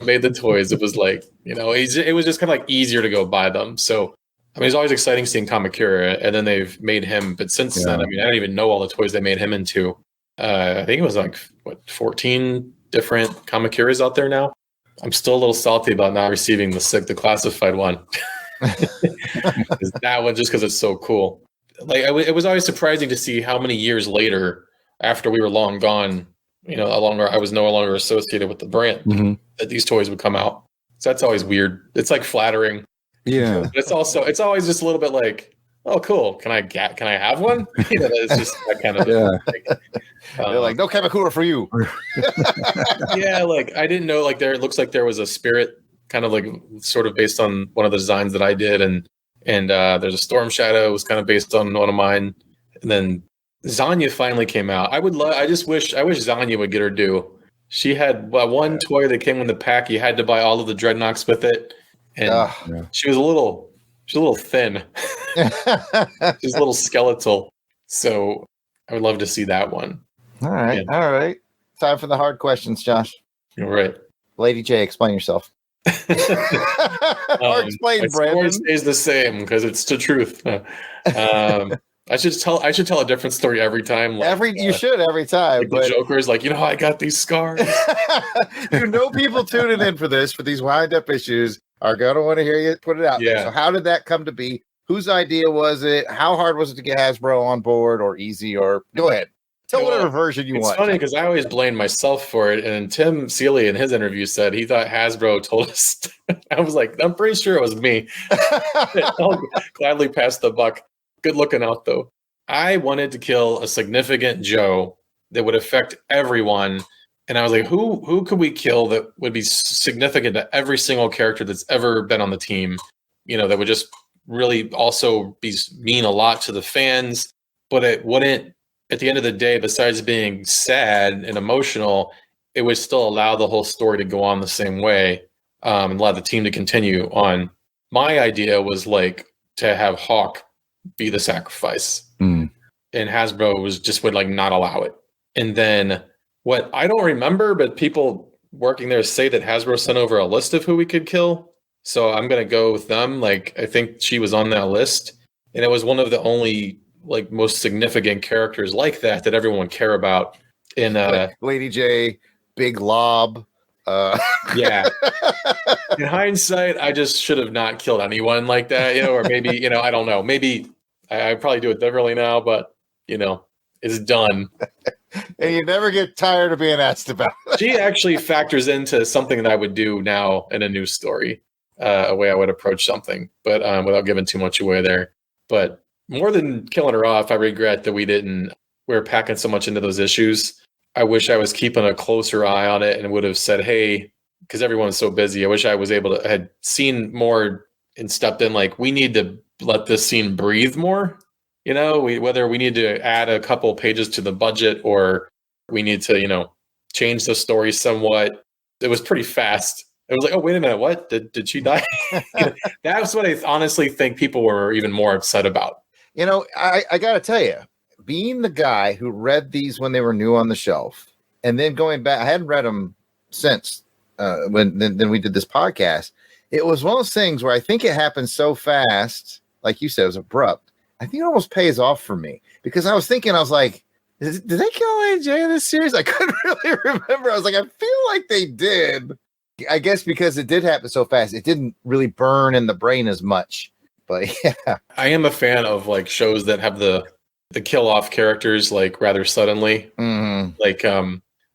made the toys, it was like, you know, it was just kind of like easier to go buy them. So I mean, it's always exciting seeing Kamakura, and then they've made him. But since then, I mean, I don't even know all the toys they made him into. I think it was like 14 different Kamakuras out there now. I'm still a little salty about not receiving the classified one. That one, just because it's so cool. Like it was always surprising to see how many years later, after we were long gone, you know, I was no longer associated with the brand, that these toys would come out. So that's always weird. It's like flattering. Yeah. But it's always just a little bit like, oh, cool. Can I have one? You know, it's just that kind of thing. They're like, no Kamakura for you. Yeah, like I didn't know. Like it looks like there was a spirit, kind of like sort of based on one of the designs that I did, and there's a Storm Shadow was kind of based on one of mine, and then Zanya finally came out. I wish Zanya would get her due. She had one toy that came in the pack. You had to buy all of the Dreadnoks with it, and she was a little thin. She's a little skeletal. So I would love to see that one. All right. All right. Time for the hard questions, Josh. You're right. Lady J, explain yourself. Or explain, Brandon. It stays the same because it's the truth. I should tell a different story every time. Like, you should every time. Like the Joker's like, you know, I got these scars. You know, people tuning in for these wind up issues are going to want to hear you put it out there. So how did that come to be? Whose idea was it? How hard was it to get Hasbro on board, or easy? Or go ahead. Tell whatever version you want. It's funny because I always blame myself for it. And Tim Seeley in his interview said he thought Hasbro told us. I was like, I'm pretty sure it was me. I'll gladly pass the buck. Good looking out, though. I wanted to kill a significant Joe that would affect everyone. And I was like, who could we kill that would be significant to every single character that's ever been on the team? You know, that would just really also mean a lot to the fans, but it wouldn't, at the end of the day, besides being sad and emotional, it would still allow the whole story to go on the same way, and allow the team to continue on. My idea was like to have Hawk be the sacrifice, and Hasbro would like not allow it. And then what I don't remember, but people working there say that Hasbro sent over a list of who we could kill. So I'm going to go with them. Like, I think she was on that list, and it was one of the only like most significant characters like that everyone would care about. In like Lady J, Big Lob. Yeah. In hindsight, I just should have not killed anyone like that, you know, or maybe, you know, I don't know. Maybe I probably do it differently now, but you know, it's done. And you never get tired of being asked about it. She actually factors into something that I would do now in a new story, a way I would approach something, but without giving too much away there. But more than killing her off, I regret that we didn't we were packing so much into those issues. I wish I was keeping a closer eye on it and would have said, hey, because everyone was so busy. I wish I was able to had seen more and stepped in. Like, we need to let this scene breathe more. You know, whether we need to add a couple pages to the budget or we need to, you know, change the story somewhat. It was pretty fast. It was like, oh, wait a minute, what? Did she die? You know, that's what I honestly think people were even more upset about. You know, I got to tell you, being the guy who read these when they were new on the shelf, and then going back, I hadn't read them since when we did this podcast. It was one of those things where I think it happened so fast, like you said, it was abrupt. I think it almost pays off for me because I was thinking, I was like, did they kill AJ in this series? I couldn't really remember. I was like, I feel like they did. I guess because it did happen so fast, it didn't really burn in the brain as much. But yeah, I am a fan of like shows that have the kill off characters like rather suddenly. Mm-hmm. Like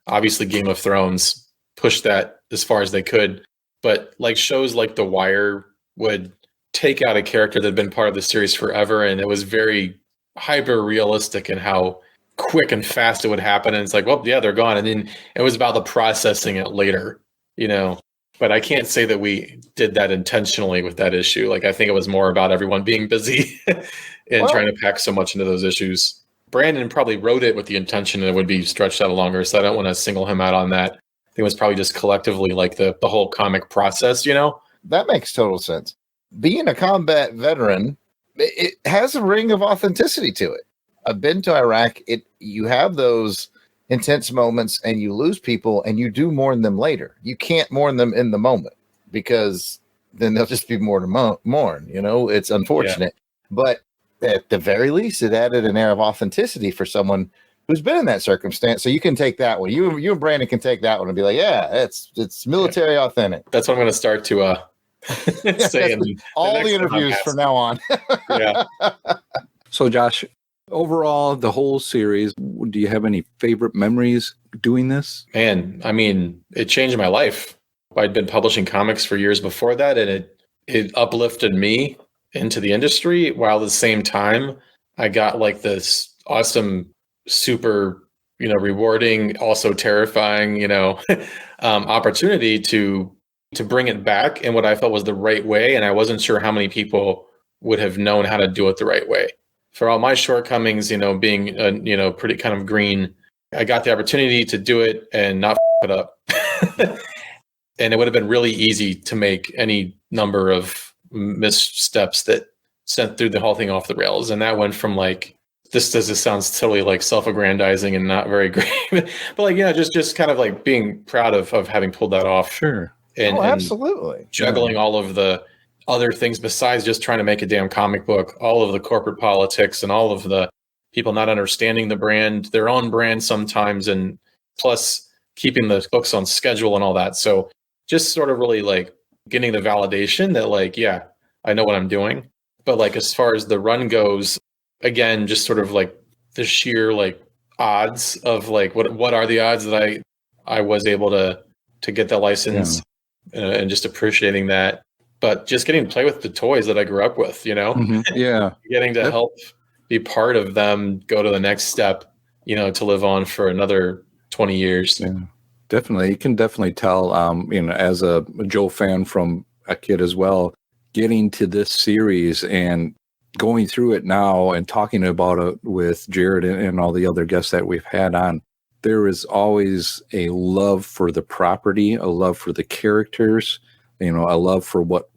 obviously Game of Thrones pushed that as far as they could, but like shows like The Wire would take out a character that had been part of the series forever, and it was very hyper realistic in how quick and fast it would happen. And it's like, well, yeah, they're gone. And then it was about the processing it later, you know. But I can't say that we did that intentionally with that issue. Like, I think it was more about everyone being busy and trying to pack so much into those issues. Brandon probably wrote it with the intention that it would be stretched out longer, so I don't want to single him out on that. I think it was probably just collectively like the whole comic process, you know? That makes total sense. Being a combat veteran, it has a ring of authenticity to it. I've been to Iraq. You have those intense moments and you lose people and you do mourn them later. You can't mourn them in the moment because then they'll just be more to mourn. You know, it's unfortunate. Yeah. But at the very least, it added an air of authenticity for someone who's been in that circumstance. So you can take that one. You and Brandon can take that one and be like, yeah, it's military authentic. That's what I'm going to start to say in all the interviews from now on. Yeah. So Josh, overall, the whole series, do you have any favorite memories doing this? Man, I mean, it changed my life. I'd been publishing comics for years before that, and it uplifted me into the industry, while at the same time, I got like this awesome, super, you know, rewarding, also terrifying, you know, opportunity to bring it back in what I felt was the right way. And I wasn't sure how many people would have known how to do it the right way. For all my shortcomings, you know, being, you know, pretty kind of green, I got the opportunity to do it and not f it up. And it would have been really easy to make any number of missteps that sent through the whole thing off the rails. And that went from like, this sounds totally like self-aggrandizing and not very great, but like, yeah, just kind of like being proud of having pulled that off. Sure. And absolutely. Juggling all of the other things besides just trying to make a damn comic book, all of the corporate politics and all of the people not understanding the brand, their own brand sometimes, and plus keeping the books on schedule and all that. So just sort of really like getting the validation that like, yeah, I know what I'm doing. But like, as far as the run goes, again, just sort of like the sheer like odds of like, what are the odds that I was able to get that license, and just appreciating that. But just getting to play with the toys that I grew up with, you know? Mm-hmm. Yeah. Getting to help be part of them, go to the next step, you know, to live on for another 20 years. Yeah, definitely. You can definitely tell, you know, as a Joe fan from a kid as well, getting to this series and going through it now and talking about it with Jarrod and all the other guests that we've had on, there is always a love for the property, a love for the characters, you know, a love for what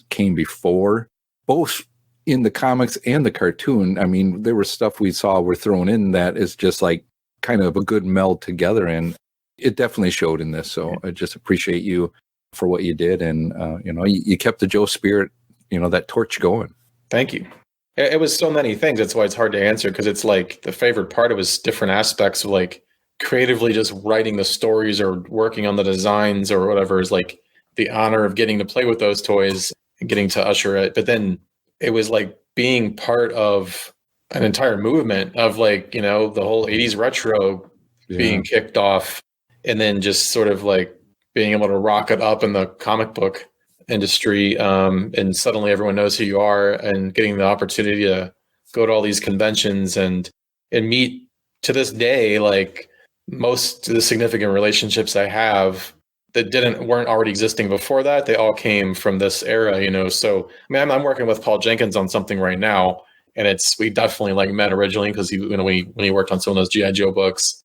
came before, both in the comics and the cartoon. I mean, there was stuff we saw were thrown in that is just like kind of a good meld together, and it definitely showed in this. So I just appreciate you for what you did, and you know, you kept the Joe spirit, you know, that torch going. Thank you. It was so many things. That's why it's hard to answer, because it's like the favorite part of it was different aspects of like creatively just writing the stories or working on the designs or whatever is like the honor of getting to play with those toys and getting to usher it. But then it was like being part of an entire movement of like, you know, the whole 80s retro being kicked off, and then just sort of like being able to rock it up in the comic book industry. And suddenly everyone knows who you are, and getting the opportunity to go to all these conventions and meet to this day, like most of the significant relationships I have that weren't already existing before that, they all came from this era, you know. So I mean, I'm working with Paul Jenkins on something right now, and we definitely like met originally because he, you know, when he worked on some of those G.I. Joe books,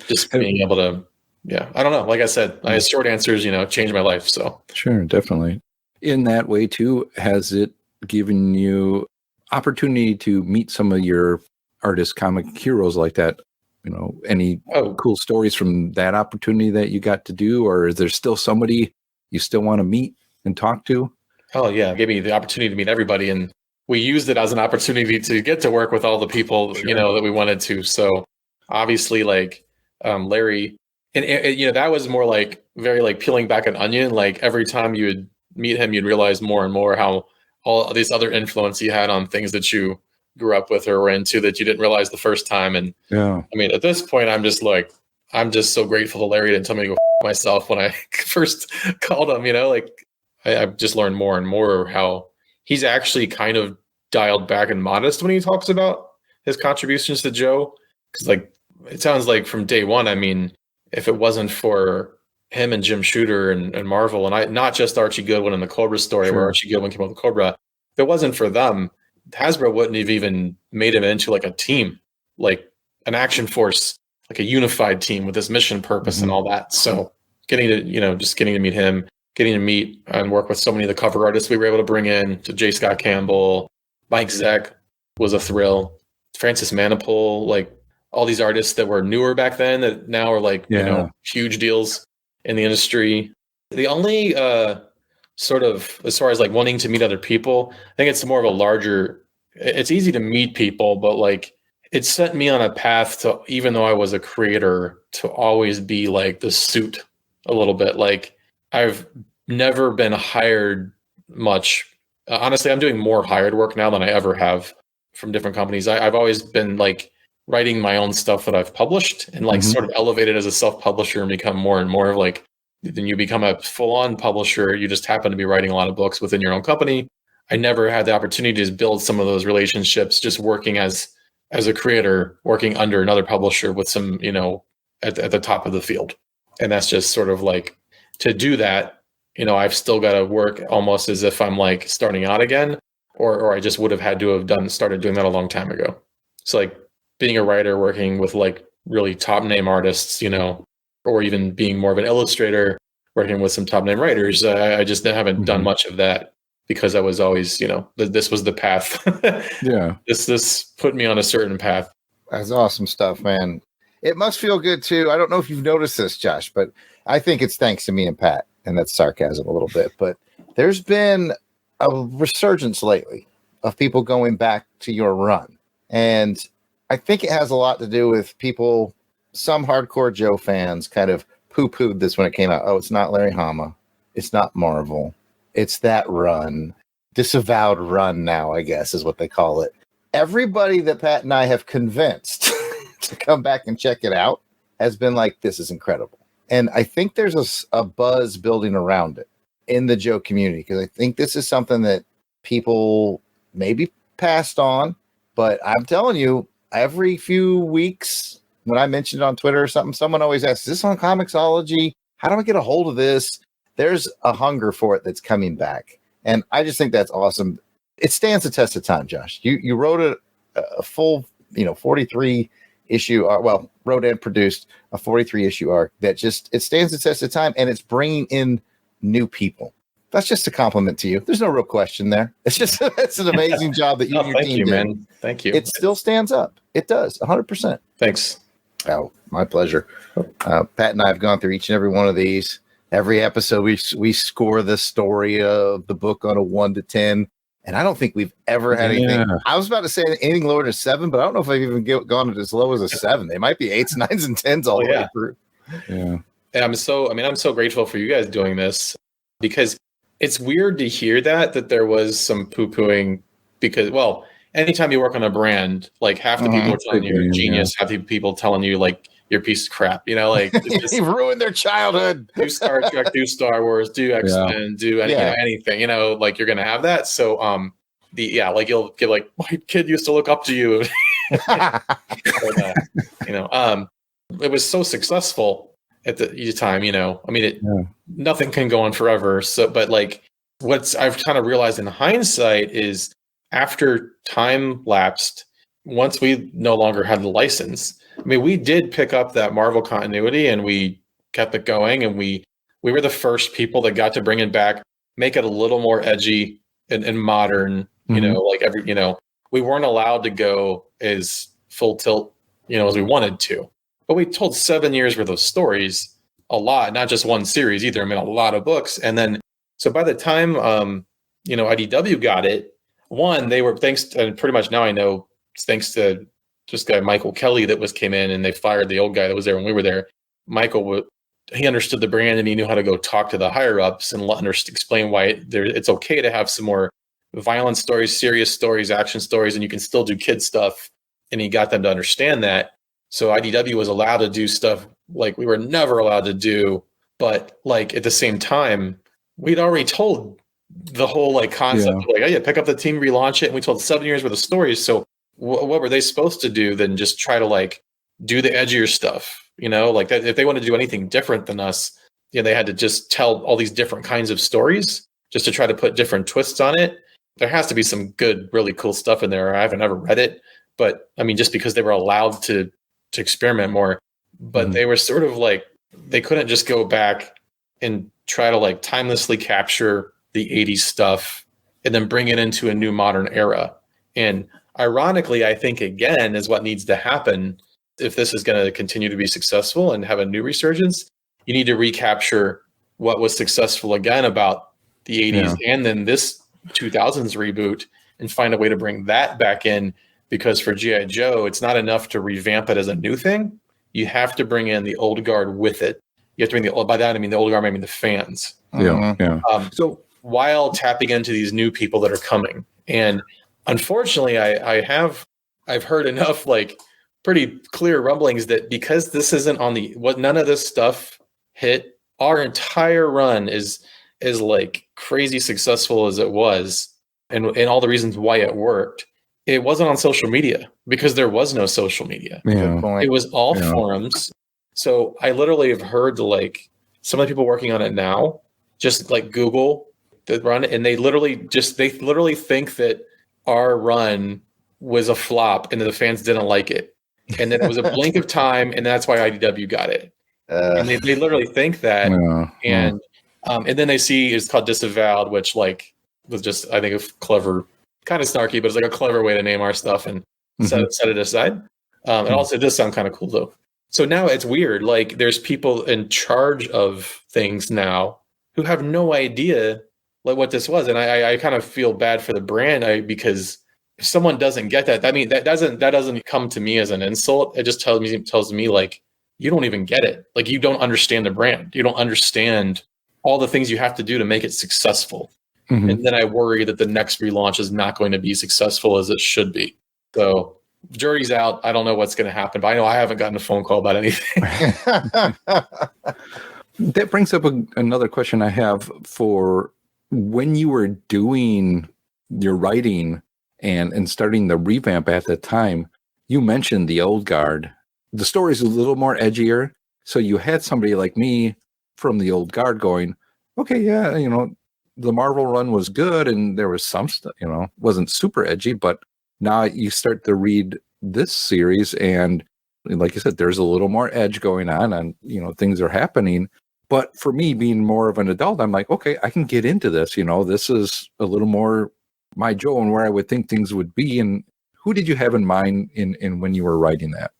just being able to, yeah, I don't know. Like I said, my short answers, you know, changed my life. So Sure, definitely. In that way too, has it given you opportunity to meet some of your artist comic heroes like that? You know, any cool stories from that opportunity that you got to do, or is there still somebody you still want to meet and talk to? Oh yeah, it gave me the opportunity to meet everybody, and we used it as an opportunity to get to work with all the people, you know, that we wanted to. So obviously, like Larry, and you know, that was more like very like peeling back an onion. Like every time you would meet him, you'd realize more and more how all these other influence he had on things that you grew up with or were into that you didn't realize the first time. And yeah, I mean, at this point, I'm just so grateful to Larry didn't tell me to go myself when I first called him, you know, like I've just learned more and more how he's actually kind of dialed back and modest when he talks about his contributions to Joe. Because like, it sounds like from day one, I mean, if it wasn't for him and Jim Shooter and Marvel, and not just Archie Goodwin and the Cobra story where Archie Goodwin came up with Cobra, if it wasn't for them, Hasbro wouldn't have even made him into like a team, like an action force, like a unified team with this mission purpose and all that. So getting to meet him, getting to meet and work with so many of the cover artists we were able to bring in, to J. Scott Campbell, Mike Zeck was a thrill, Francis Manipul, like all these artists that were newer back then that now are like, you know, huge deals in the industry. The only sort of, as far as like wanting to meet other people, I think it's more of a larger, it's easy to meet people, but like it set me on a path to, even though I was a creator, to always be like the suit a little bit. Like I've never been hired much. Honestly, I'm doing more hired work now than I ever have from different companies. I've always been like writing my own stuff that I've published and like sort of elevated as a self-publisher and become more and more of like, then you become a full-on publisher. You just happen to be writing a lot of books within your own company. I never had the opportunity to build some of those relationships just working as a creator, working under another publisher with some, you know, at the top of the field. And that's just sort of like, to do that, you know, I've still got to work almost as if I'm like starting out again, or I just would have had to have started doing that a long time ago. So like being a writer, working with like really top name artists, you know, or even being more of an illustrator, working with some top name writers. I just haven't done much of that because I was always, you know, this was the path. Yeah. This put me on a certain path. That's awesome stuff, man. It must feel good too. I don't know if you've noticed this, Josh, but I think it's thanks to me and Pat, and that's sarcasm a little bit, but there's been a resurgence lately of people going back to your run. And I think it has a lot to do with people, some hardcore Joe fans kind of poo-pooed this when it came out. Oh, it's not Larry Hama. It's not Marvel. It's that run. Disavowed run now, I guess, is what they call it. Everybody that Pat and I have convinced to come back and check it out has been like, this is incredible. And I think there's a buzz building around it in the Joe community, because I think this is something that people maybe passed on. But I'm telling you, every few weeks, when I mentioned it on Twitter or something, someone always asks, is this on Comixology? How do I get a hold of this? There's a hunger for it that's coming back. And I just think that's awesome. It stands the test of time, Josh. You wrote a full, 43 issue, wrote and produced a 43 issue arc that it stands the test of time, and it's bringing in new people. That's just a compliment to you. There's no real question there. It's just, it's an amazing job that you and your team did. Man. Thank you. It still stands up. It does, 100%. Thanks. Oh, my pleasure. Pat and I have gone through each and every one of these. Every episode, we score the story of the book on a 1 to 10. And I don't think we've ever had anything. I was about to say anything lower than a 7, but I don't know if I've even gone as low as a 7. They might be 8s, 9s, and 10s all the way through. Yeah. And I'm so grateful for you guys doing this, because it's weird to hear that there was some poo-pooing, because, well, anytime you work on a brand, like half the people are telling you you're a genius, half the people telling you like you're a piece of crap, like you've ruined their childhood. Do Star Trek, do Star Wars, do X-Men, do anything, like you're gonna have that. So like you'll get like, my kid used to look up to you. It was so successful at the time, I mean, nothing can go on forever. So, but like what's I've kind of realized in hindsight is after time lapsed, once we no longer had the license, I mean, we did pick up that Marvel continuity and we kept it going, and we were the first people that got to bring it back, make it a little more edgy and modern, we weren't allowed to go as full tilt, as we wanted to. But we told 7 years worth of stories, a lot, not just one series either. I mean, a lot of books. And then, so by the time, IDW got it, they were and pretty much now I know, thanks to this guy, Michael Kelly, came in, and they fired the old guy that was there when we were there. Michael, he understood the brand, and he knew how to go talk to the higher ups and explain why it's okay to have some more violent stories, serious stories, action stories, and you can still do kid stuff. And he got them to understand that. So IDW was allowed to do stuff like we were never allowed to do, but like at the same time, we'd already told the whole like concept of like, oh yeah, pick up the team, relaunch it, and we told 7 years worth of stories. So what were they supposed to do than just try to like do the edgier stuff? Like that, if they wanted to do anything different than us, they had to just tell all these different kinds of stories just to try to put different twists on it. There has to be some good, really cool stuff in there. I haven't ever read it, but I mean, just because they were allowed to experiment more, but they were sort of like, they couldn't just go back and try to like timelessly capture the 80s stuff and then bring it into a new modern era. And ironically, I think again is what needs to happen if this is going to continue to be successful and have a new resurgence. You need to recapture what was successful again about the 80s and then this 2000s reboot and find a way to bring that back in. Because for G.I. Joe, it's not enough to revamp it as a new thing. You have to bring in the old guard with it. You have to bring by that, I mean the old guard, I mean the fans. So while tapping into these new people that are coming. And unfortunately, I've heard enough like pretty clear rumblings that because this isn't on none of this stuff hit, our entire run is like crazy successful as it was, and all the reasons why it worked. It wasn't on social media because there was no social media. It was all forums. So I literally have heard like some of the people working on it now just like Google the run, and they literally think that our run was a flop and that the fans didn't like it, and then it was a blink of time, and that's why IDW got it. And they literally think that, and then they see it's called Disavowed, which like was just I think a clever. Kind of snarky, but it's like a clever way to name our stuff and set it aside. And also it does sound kind of cool though. So now it's weird. Like there's people in charge of things now who have no idea like what this was. And I kind of feel bad for the brand because if someone doesn't get that, I mean, that doesn't come to me as an insult. It just tells me like, you don't even get it. Like you don't understand the brand. You don't understand all the things you have to do to make it successful. And then I worry that the next relaunch is not going to be successful as it should be. So jury's out. I don't know what's going to happen, but I know I haven't gotten a phone call about anything. That brings up another question I have for when you were doing your writing and starting the revamp at the time. You mentioned the old guard. The story's a little more edgier. So you had somebody like me from the old guard going, okay, yeah, the Marvel run was good and there was some stuff, wasn't super edgy, but now you start to read this series and like you said, there's a little more edge going on and, things are happening. But for me being more of an adult, I'm like, okay, I can get into this. This is a little more my Joe and where I would think things would be. And who did you have in mind in when you were writing that?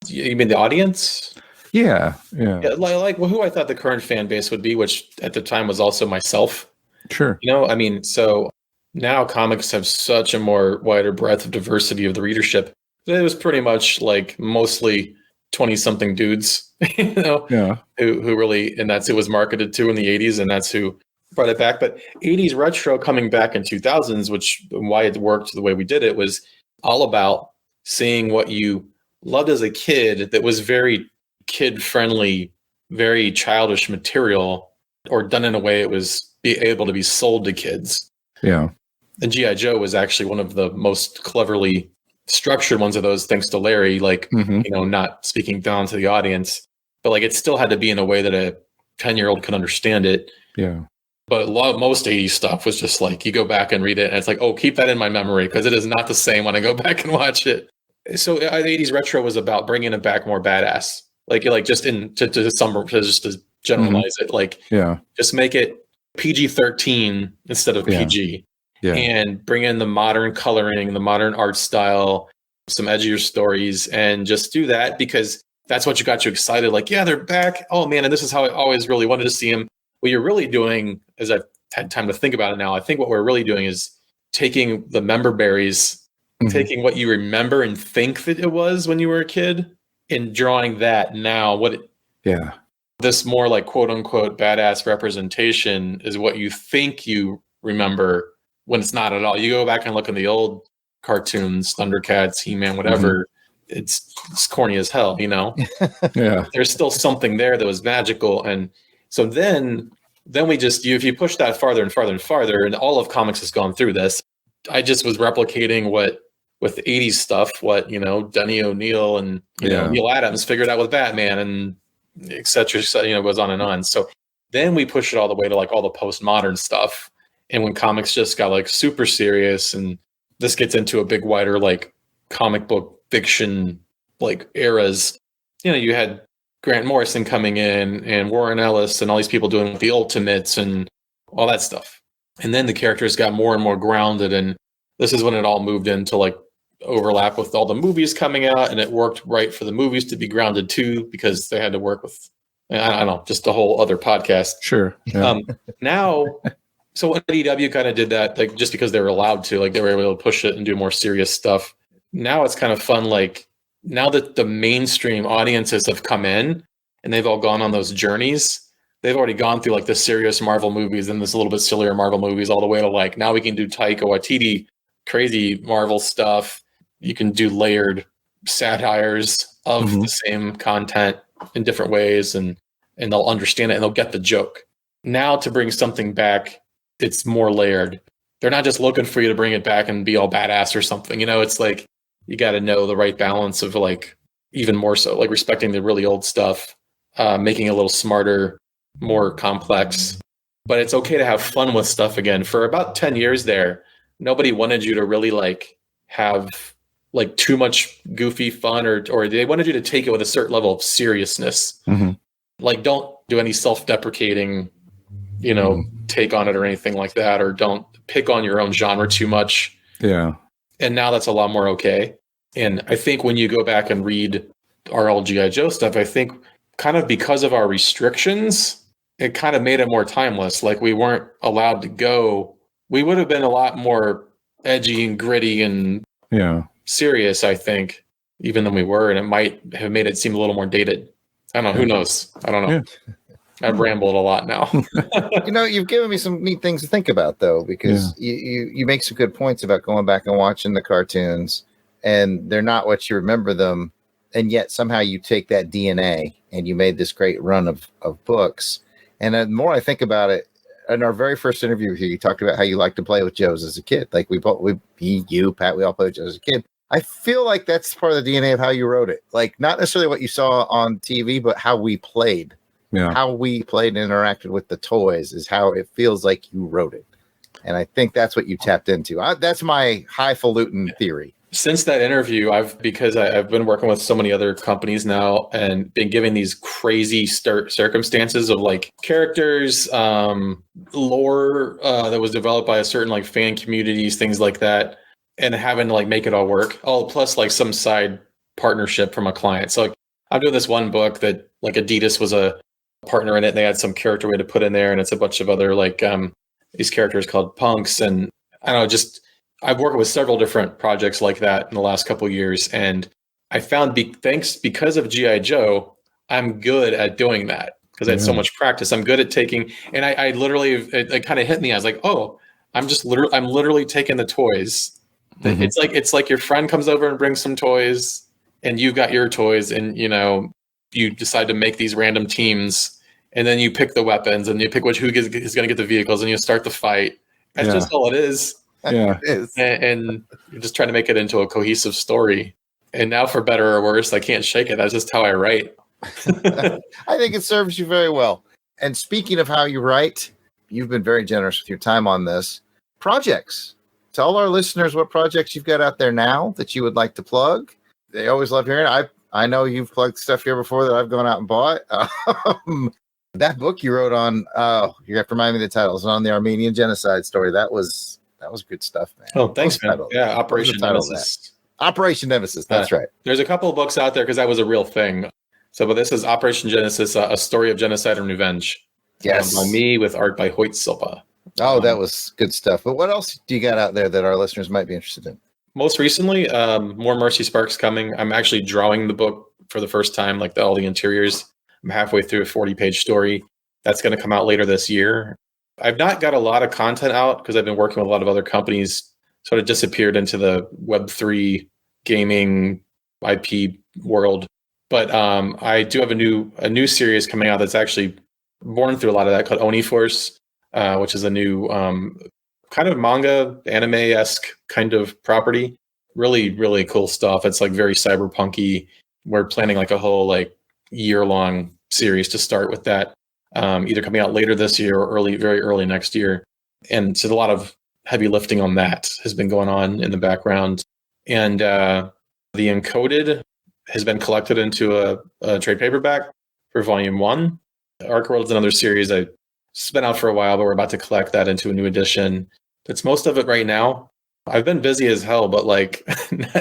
You mean the audience? Yeah. Like who I thought the current fan base would be, which at the time was also myself. Sure. I mean, so now comics have such a more wider breadth of diversity of the readership. It was pretty much like mostly 20-something dudes, who really, and that's who it was marketed to in the 80s, and that's who brought it back. But 80s retro coming back in 2000s, which why it worked the way we did it was all about seeing what you loved as a kid that was very kid-friendly, very childish material, or done in a way it was be able to be sold to kids. Yeah. And G.I. Joe was actually one of the most cleverly structured ones of those, thanks to Larry, like, Mhm. you know, not speaking down to the audience, but like it still had to be in a way that a 10-year-old could understand it. Yeah. But most 80s stuff was just like, you go back and read it and it's like, oh, keep that in my memory because it is not the same when I go back and watch it. So the 80s retro was about bringing it back more badass. Like just to generalize it, like Yeah. just make it PG-13 instead of Yeah. PG. Yeah. And bring in the modern coloring, the modern art style, some edgier stories, and just do that because that's what you got you excited. Like, yeah, they're back. Oh man, and this is how I always really wanted to see them. What you're really doing, as I've had time to think about it now, I think what we're really doing is taking the member berries, Mhm. taking what you remember and think that it was when you were a kid, and drawing that now. Yeah. This more like quote unquote badass representation is what you think you remember when it's not at all. You go back and look in the old cartoons, Thundercats, He-Man, whatever, it's corny as hell, you know? Yeah. There's still something there that was magical. And so then we just, if you push that farther and farther and farther, and all of comics has gone through this, I just was replicating what, with the 80s stuff, what, you know, Denny O'Neil and, you know, Neil Adams figured out with Batman and et cetera, you know, goes on and on. So then we push it all the way to like all the postmodern stuff. And when comics just got like super serious, and this gets into a big wider like comic book fiction like eras, you know, you had Grant Morrison coming in and Warren Ellis and all these people doing the Ultimates and all that stuff. And then the characters got more and more grounded, and this is when it all moved into like overlap with all the movies coming out, and it worked right for the movies to be grounded too because they had to work with, I don't know, just a whole other podcast. Sure. Yeah. Now, so when IDW kind of did that, like just because they were allowed to, like they were able to push it and do more serious stuff. Now it's kind of fun, like now that the mainstream audiences have come in and they've all gone on those journeys, they've already gone through like the serious Marvel movies and this a little bit sillier Marvel movies all the way to like, now we can do Taika Waititi, crazy Marvel stuff. You can do layered satires of the same content in different ways, and they'll understand it and they'll get the joke. Now to bring something back, it's more layered. They're not just looking for you to bring it back and be all badass or something. You know, it's like you got to know the right balance of like, even more so, like respecting the really old stuff, making it a little smarter, more complex. But it's okay to have fun with stuff again. For about 10 years there, nobody wanted you to really like have like too much goofy fun, or they wanted you to take it with a certain level of seriousness. Like don't do any self-deprecating, you know, take on it or anything like that, or don't pick on your own genre too much. Yeah. And now that's a lot more okay. And I think when you go back and read our old G.I. Joe stuff, I think kind of because of our restrictions, it kind of made it more timeless. Like we weren't allowed to go. We would have been a lot more edgy and gritty and serious, I think, even than we were. And it might have made it seem a little more dated. I don't know. Who knows? I don't know. Yeah. I've rambled a lot now. You know, you've given me some neat things to think about, though, because you make some good points about going back and watching the cartoons, and they're not what you remember them, and yet somehow you take that DNA and you made this great run of books. And the more I think about it, in our very first interview here, you talked about how you liked to play with Joes as a kid. Like you, Pat, we all played with Joes as a kid. I feel like that's part of the DNA of how you wrote it. Like not necessarily what you saw on TV, but how we played. Yeah. How we played and interacted with the toys is how it feels like you wrote it. And I think that's what you tapped into. That's my highfalutin theory. Since that interview, because I've been working with so many other companies now and been given these crazy circumstances of like characters, lore that was developed by a certain like fan communities, things like that, and having to like make it all work. Oh, plus like some side partnership from a client. So like, I'm doing this one book that like Adidas was a partner in it, and they had some character we had to put in there, and it's a bunch of other like these characters called punks, and I don't know, just I've worked with several different projects like that in the last couple of years, and I found because of G.I. Joe, I'm good at doing that because I had so much practice. I'm good at taking, and I literally, it kind of hit me. I was like, oh, I'm literally taking the toys. It's like your friend comes over and brings some toys, and you've got your toys, and you know, you decide to make these random teams, and then you pick the weapons, and you pick who is going to get the vehicles, and you start the fight. That's just all it is. Yeah. and you're just trying to make it into a cohesive story. And now, for better or worse, I can't shake it. That's just how I write. I think it serves you very well. And speaking of how you write, you've been very generous with your time on this. Projects. Tell our listeners what projects you've got out there now that you would like to plug. They always love hearing it. I know you've plugged stuff here before that I've gone out and bought. That book you wrote on, you have to remind me the title. It's on the Armenian genocide story. That was good stuff, man. Oh, thanks, man. Yeah, Operation Nemesis. Operation Nemesis. That's right. There's a couple of books out there because that was a real thing. So, but this is Operation Genesis, a story of genocide and revenge. Yes. By me with art by Hoyt Silva. Oh, that was good stuff. But what else do you got out there that our listeners might be interested in? Most recently, more Mercy Sparks coming. I'm actually drawing the book for the first time, like all the interiors. I'm halfway through a 40-page story. That's going to come out later this year. I've not got a lot of content out because I've been working with a lot of other companies, sort of disappeared into the Web3 gaming IP world. But I do have a new series coming out that's actually born through a lot of that, called Oni Force, which is a new kind of manga, anime-esque kind of property. Really, really cool stuff. It's like very cyberpunky. We're planning like a whole like year-long series to start with that, either coming out later this year or very early next year. And so a lot of heavy lifting on that has been going on in the background. And the Encoded has been collected into a trade paperback for Volume 1. Arc World is another series it's been out for a while, but we're about to collect that into a new edition. That's most of it right now. I've been busy as hell, but like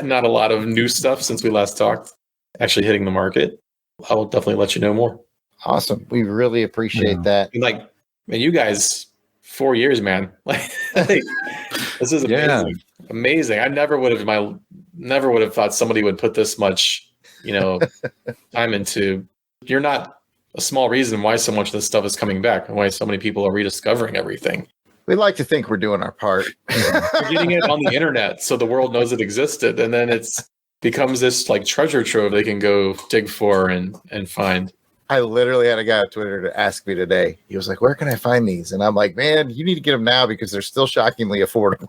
not a lot of new stuff since we last talked actually hitting the market. I will definitely let you know more. Awesome. We really appreciate that. And like, man, you guys, 4 years, man. Like this is amazing. Yeah. Amazing. I never would have thought somebody would put this much, time into. You're not a small reason why so much of this stuff is coming back and why so many people are rediscovering everything. We like to think we're doing our part. We're getting it on the internet so the world knows it existed, and then it's becomes this like treasure trove they can go dig for and find. I literally had a guy on Twitter to ask me today. He was like, "Where can I find these?" And I'm like, "Man, you need to get them now because they're still shockingly affordable.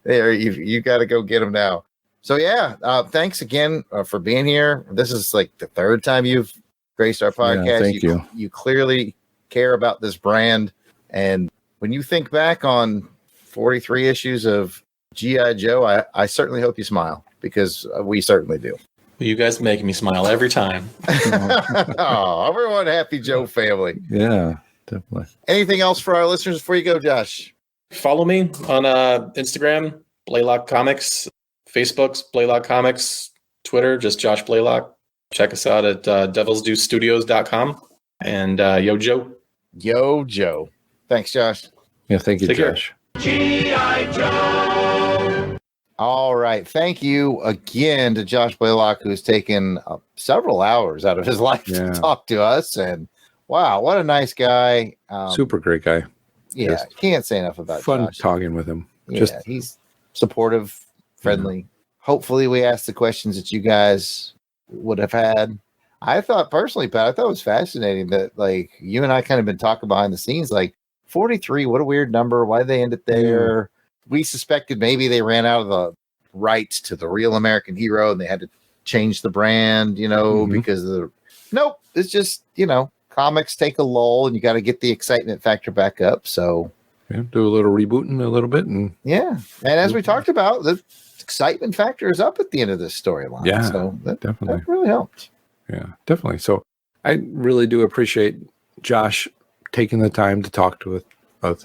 You got to go get them now." So yeah, thanks again for being here. This is like the third time you've graced our podcast. Yeah, thank you. You clearly care about this brand, and when you think back on 43 issues of G.I. Joe, I certainly hope you smile because we certainly do. Well, you guys make me smile every time. Oh, everyone, happy Joe family. Yeah, definitely. Anything else for our listeners before you go, Josh? Follow me on Instagram, Blaylock Comics, Facebook's Blaylock Comics, Twitter, just Josh Blaylock. Check us out at devilsdustudios.com. And Yo Joe. Yo Joe. Thanks, Josh. Yeah, thank you, Josh. G.I. Joe! All right. Thank you again to Josh Blaylock, who's taken several hours out of his life to talk to us. And wow, what a nice guy. Super great guy. Yeah, Just can't say enough about fun Josh. talking with him. Yeah, he's supportive, friendly. Hopefully we asked the questions that you guys would have had. I thought personally, Pat, I thought it was fascinating that like you and I kind of been talking behind the scenes, like 43, what a weird number. Why did they end it there? We suspected maybe they ran out of the rights to the real American hero and they had to change the brand, because of the nope. It's just, comics take a lull and you got to get the excitement factor back up. So do a little rebooting a little bit. And as we talked about, the excitement factor is up at the end of this storyline. Yeah, so definitely. That really helped. Yeah, definitely. So I really do appreciate Josh taking the time to talk with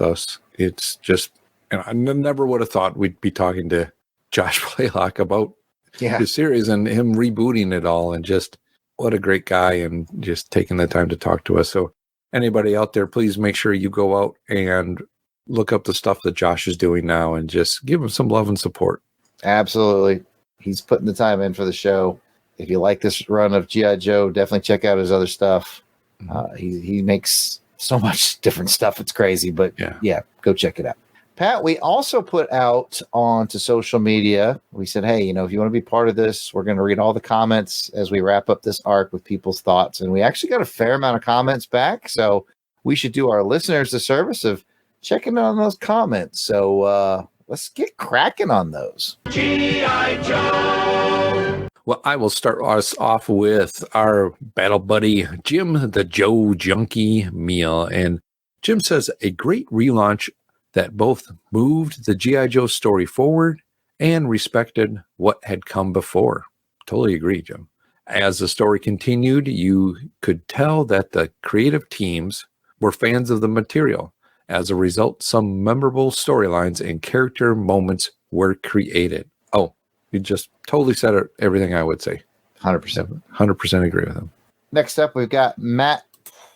us. It's just, I never would have thought we'd be talking to Josh Blaylock about the series and him rebooting it all, and just what a great guy, and just taking the time to talk to us. So anybody out there, please make sure you go out and look up the stuff that Josh is doing now and just give him some love and support. Absolutely. He's putting the time in for the show. If you like this run of G.I. Joe, definitely check out his other stuff. He makes so much different stuff. It's crazy, but go check it out. Pat, we also put out onto social media. We said, hey, if you want to be part of this, we're going to read all the comments as we wrap up this arc with people's thoughts. And we actually got a fair amount of comments back. So we should do our listeners the service of checking on those comments. So let's get cracking on those. Well, I will start us off with our battle buddy, Jim, the Joe Junkie Meal. And Jim says, a great relaunch that both moved the G.I. Joe story forward and respected what had come before. Totally agree, Jim. As the story continued, you could tell that the creative teams were fans of the material. As a result, some memorable storylines and character moments were created. Oh, you just totally said everything I would say. 100%. 100% agree with him. Next up, we've got Matt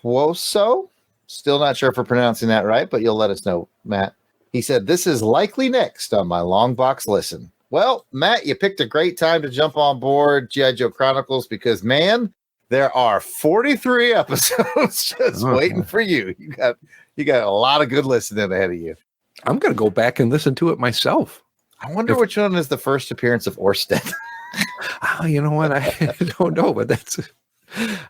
Puoso. Still not sure if we're pronouncing that right, but you'll let us know, Matt. He said, this is likely next on my long box listen. Well, Matt, you picked a great time to jump on board G.I. Joe Chronicles because, man, there are 43 episodes just waiting for you. You got a lot of good listening ahead of you. I'm going to go back and listen to it myself. I wonder which one is the first appearance of Orsted. You know what? I don't know, but that's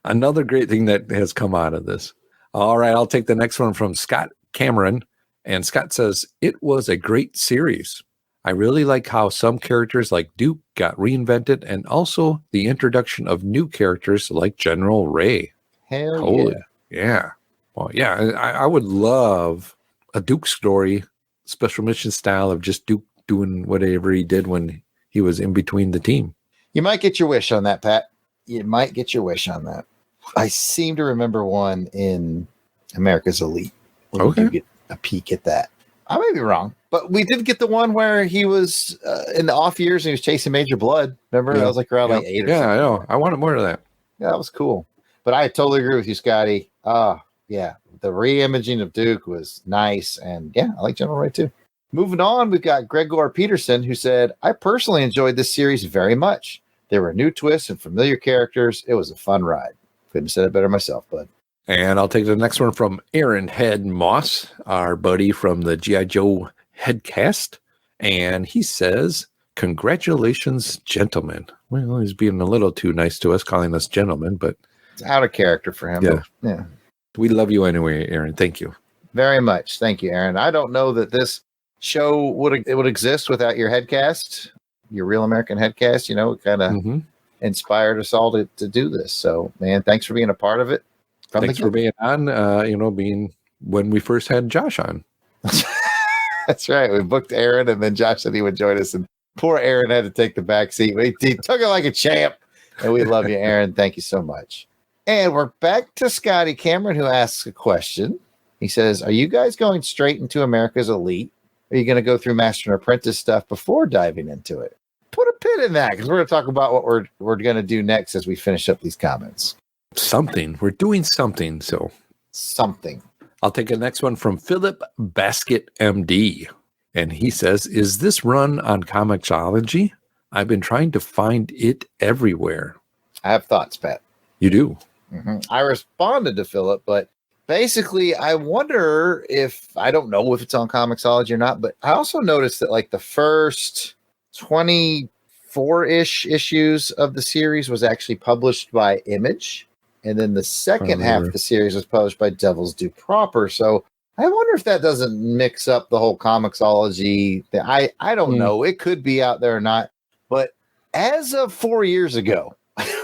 another great thing that has come out of this. All right, I'll take the next one from Scott Cameron. And Scott says, it was a great series. I really like how some characters like Duke got reinvented and also the introduction of new characters like General Ray. Hell yeah. Well, yeah, I would love a Duke story, special mission style of just Duke doing whatever he did when he was in between the team. You might get your wish on that, Pat. You might get your wish on that. I seem to remember one in America's Elite. Okay. You get a peek at that. I may be wrong, but we did get the one where he was in the off years and he was chasing Major Blood. Remember? That was like around like 8 or something. Yeah, I know. I wanted more of that. Yeah, that was cool. But I totally agree with you, Scotty. Yeah. The re-imaging of Duke was nice. And yeah, I like General Ray too. Moving on, we've got Gregor Peterson, who said, I personally enjoyed this series very much. There were new twists and familiar characters. It was a fun ride. Couldn't have said it better myself, bud. And I'll take the next one from Aaron Head Moss, our buddy from the G.I. Joe Headcast. And he says, congratulations, gentlemen. Well, he's being a little too nice to us, calling us gentlemen, but it's out of character for him. Yeah. Yeah. We love you anyway, Aaron. Thank you. Very much. Thank you, Aaron. I don't know that this show would exist without your headcast, your Real American Headcast. You know, it kind of inspired us all to do this. So, man, thanks for being a part of it. Thanks for being on, being when we first had Josh on. That's right. We booked Aaron, and then Josh said he would join us, and poor Aaron had to take the back seat. He took it like a champ, and we love you, Aaron. Thank you so much. And we're back to Scotty Cameron, who asks a question. He says, are you guys going straight into America's Elite? Are you going to go through Master and Apprentice stuff before diving into it? Put a pin in that, because we're going to talk about what we're going to do next as we finish up these comments. Something. We're doing something. So something. I'll take the next one from Philip Basket MD. And he says, is this run on Comixology? I've been trying to find it everywhere. I have thoughts, Pat. You do? Mm-hmm. I responded to Philip, but basically, I wonder if, I don't know if it's on Comixology or not, but I also noticed that like the first 24-ish issues of the series was actually published by Image. And then the second half of the series was published by Devil's Due Proper. So I wonder if that doesn't mix up the whole Comixology thing. I don't know. It could be out there or not. But as of 4 years ago,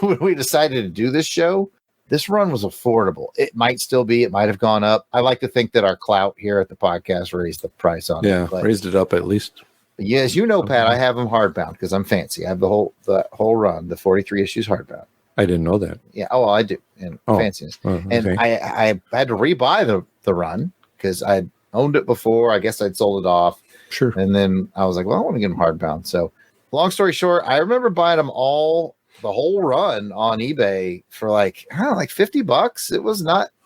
when we decided to do this show, this run was affordable. It might still be. It might have gone up. I like to think that our clout here at the podcast raised the price on it. Yeah, raised it up at least. Yeah, as you know, Pat, I have them hardbound because I'm fancy. I have the whole run, the 43 issues hardbound. I didn't know that. Yeah. Oh, well, I do. And fanciness. Okay. And I had to rebuy the run because I'd owned it before. I guess I'd sold it off. Sure. And then I was like, well, I want to get them hardbound. So long story short, I remember buying them the whole run on eBay for like $50.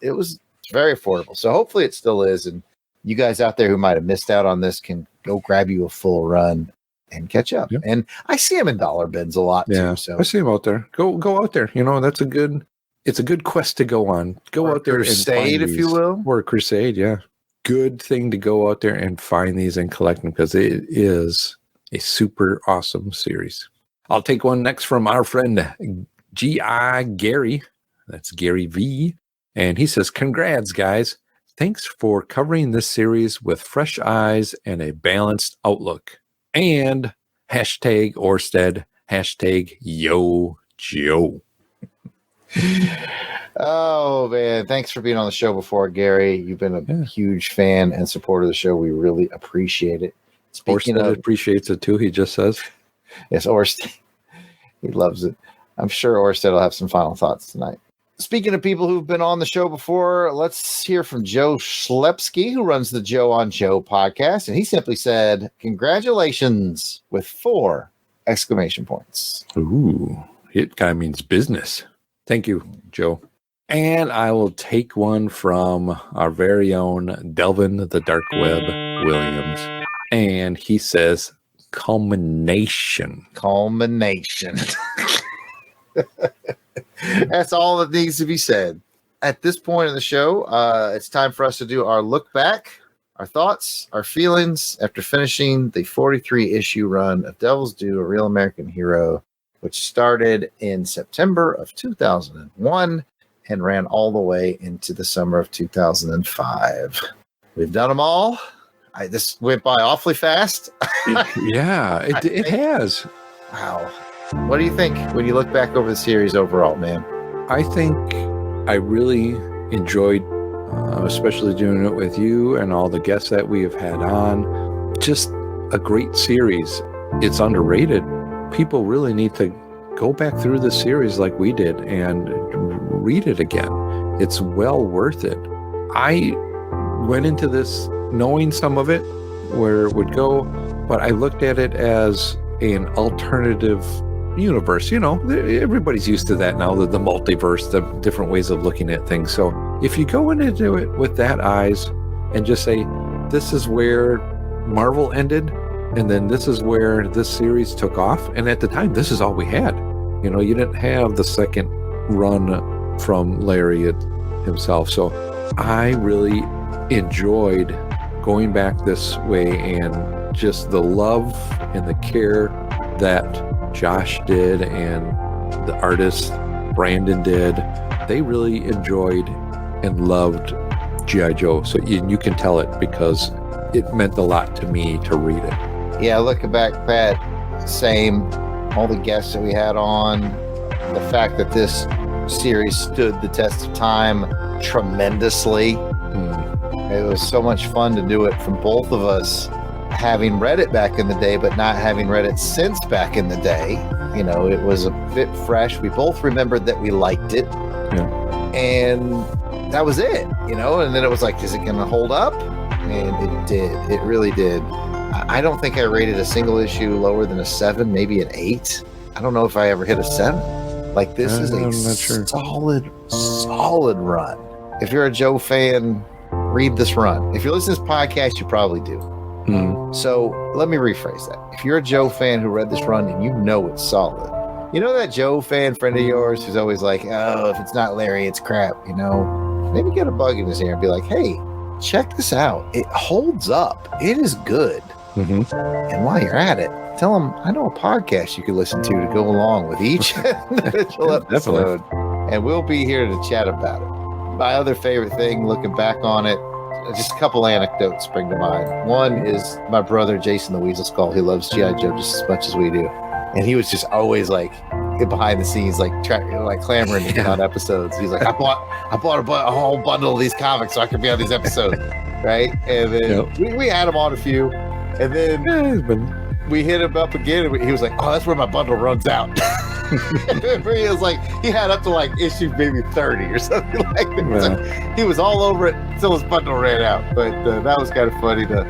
It was very affordable. So hopefully it still is. And you guys out there who might have missed out on this can go grab you a full run and catch up. Yep. And I see them in dollar bins a lot too. So I see them out there. Go out there. It's a good quest to go on. Go out there crusade, and if you will. Or a crusade, yeah. Good thing to go out there and find these and collect them because it is a super awesome series. I'll take one next from our friend G.I. Gary. That's Gary V. And he says, congrats, guys. Thanks for covering this series with fresh eyes and a balanced outlook. And hashtag Orsted, hashtag Yo Joe. Oh, man. Thanks for being on the show before, Gary. You've been a huge fan and supporter of the show. We really appreciate it. Speaking Orsted of, appreciates it too, he just says. yes, Orsted. He loves it. I'm sure Orsted will have some final thoughts tonight. Speaking of people who've been on the show before, let's hear from Joe Schlepsky, who runs the Joe on Joe podcast. And he simply said, congratulations with 4 exclamation points. Ooh, it kind of means business. Thank you, Joe. And I will take one from our very own Delvin the Dark Web Williams. And he says, culmination. Culmination. That's all that needs to be said. At this point in the show, it's time for us to do our look back, our thoughts, our feelings after finishing the 43-issue run of Devil's Due, A Real American Hero, which started in September of 2001 and ran all the way into the summer of 2005. We've done them all. This went by awfully fast. Yeah, it has. Wow. What do you think when you look back over the series overall, man? I think I really enjoyed, especially doing it with you and all the guests that we have had on. Just a great series. It's underrated. People really need to go back through the series like we did and read it again. It's well worth it. I went into this knowing some of it, where it would go, but I looked at it as an alternative universe. You know, everybody's used to that now, the multiverse, the different ways of looking at things. So if you go into it with that eyes and just say, this is where Marvel ended, and then this is where this series took off. And at the time, this is all we had. You know, you didn't have the second run from Larry himself. So I really enjoyed going back this way, and just the love and the care that Josh did and the artist Brandon did. They really enjoyed and loved G.I. Joe. So you can tell it because it meant a lot to me to read it. Yeah, looking back, Pat, same. All the guests that we had on, the fact that this series stood the test of time tremendously. It was so much fun to do it from both of us, having read it back in the day, but not having read it since back in the day. You know, it was a bit fresh. We both remembered that we liked it. Yeah. And that was it, you know, and then it was like, is it going to hold up? And it did. It really did. I don't think I rated a single issue lower than a 7, maybe an 8. I don't know if I ever hit a 7. Like, this is a solid run. If you're a Joe fan, read this run. If you're listening to this podcast, you probably do. So let me rephrase that. If you're a Joe fan who read this run and you know it's solid, you know that Joe fan friend of yours who's always like, oh, if it's not Larry, it's crap, you know, maybe get a bug in his ear and be like, hey, check this out. It holds up. It is good. And while you're at it, tell them, I know a podcast you can listen to go along with each individual episode. And we'll be here to chat about it. My other favorite thing, looking back on it, just a couple anecdotes spring to mind. One is my brother, Jason the Weasel Skull. He loves G.I. Joe just as much as we do. And he was just always like behind the scenes, like clamoring to get on episodes. He's like, I bought a whole bundle of these comics so I could be on these episodes. Right. And then we had him on a few. And then we hit him up again. And he was like, oh, that's where my bundle runs out. He was like, he had up to like issue maybe 30 or something like that. Yeah. So he was all over it until his bundle ran out. But that was kind of funny to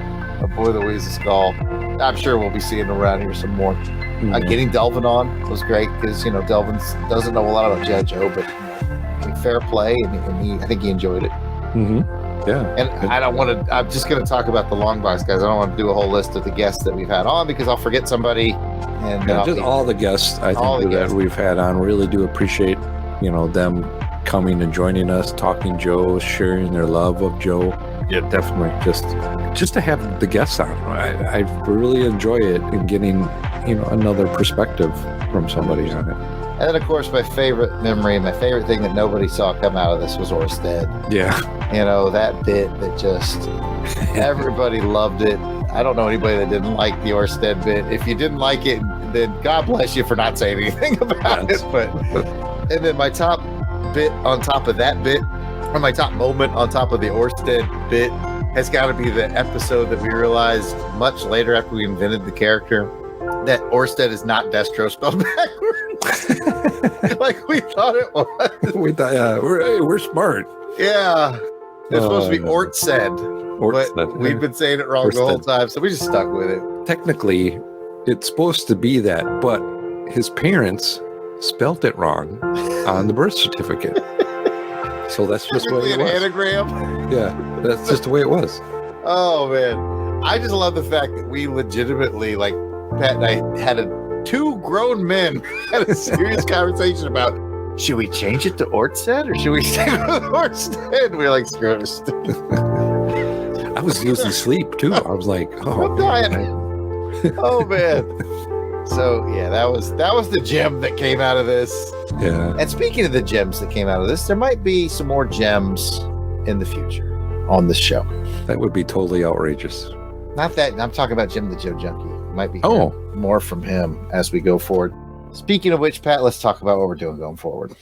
Boy the Weasel Skull. I'm sure we'll be seeing him around here some more. Getting Delvin on was great because, you know, Delvin doesn't know a lot about G.I. Joe, but fair play, and I think he enjoyed it. Yeah. And I don't want to, I'm just going to talk about the Longbox guys. I don't want to do a whole list of the guests that we've had on because I'll forget somebody. And just all the guests I think that we've had on, really do appreciate, you know, them coming and joining us, talking Joe, sharing their love of Joe. Yeah, definitely. Just to have the guests on, I really enjoy it and getting, you know, another perspective from somebody on it. And then, of course, my favorite memory, my favorite thing that nobody saw come out of this was Orsted. Yeah. You know, that bit that just everybody loved it. I don't know anybody that didn't like the Orsted bit. If you didn't like it, then God bless you for not saying anything about it. But and then my top bit on top of that bit, or my top moment on top of the Orsted bit, has got to be the episode that we realized much later after we invented the character that Orsted is not Destro spelled backwards. Like we thought it was. We thought, we're smart. Yeah. It's supposed to be Orsted, Orsted. but we've been saying it wrong the whole time, so we just stuck with it. Technically, it's supposed to be that, but his parents spelt it wrong on the birth certificate. So that's just what it An was. anagram. Yeah, that's just the way it was. Oh man, I just love the fact that we legitimately, like Pat and I, had two grown men had a serious conversation about, should we change it to Orsted or should we stay with Orsted? We were like, screw it. I was losing sleep too. I was like, oh, I'm dying. Oh man. So yeah, that was the gem that came out of this. Yeah. And speaking of the gems that came out of this, there might be some more gems in the future on the show. That would be totally outrageous. Not that I'm talking about Jim the Joe Junkie. Might be more from him as we go forward. Speaking of which, Pat, let's talk about what we're doing going forward.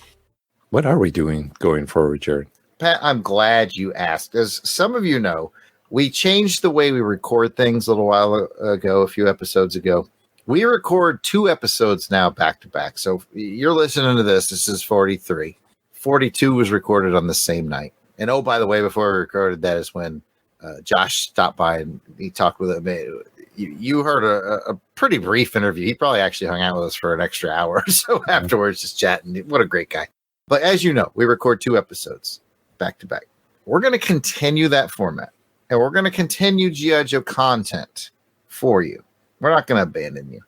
What are we doing going forward, Jarrod? Pat, I'm glad you asked. As some of you know, we changed the way we record things a little while ago, a few episodes ago. We record 2 episodes now back to back. So if you're listening to this. This is 43. 42 was recorded on the same night. And oh, by the way, before we recorded that is when Josh stopped by and he talked with him. You heard a pretty brief interview. He probably actually hung out with us for an extra hour or so afterwards, just chatting. What a great guy. But as you know, we record 2 episodes back to back. We're going to continue that format. And we're going to continue G.I. Joe content for you. We're not going to abandon you.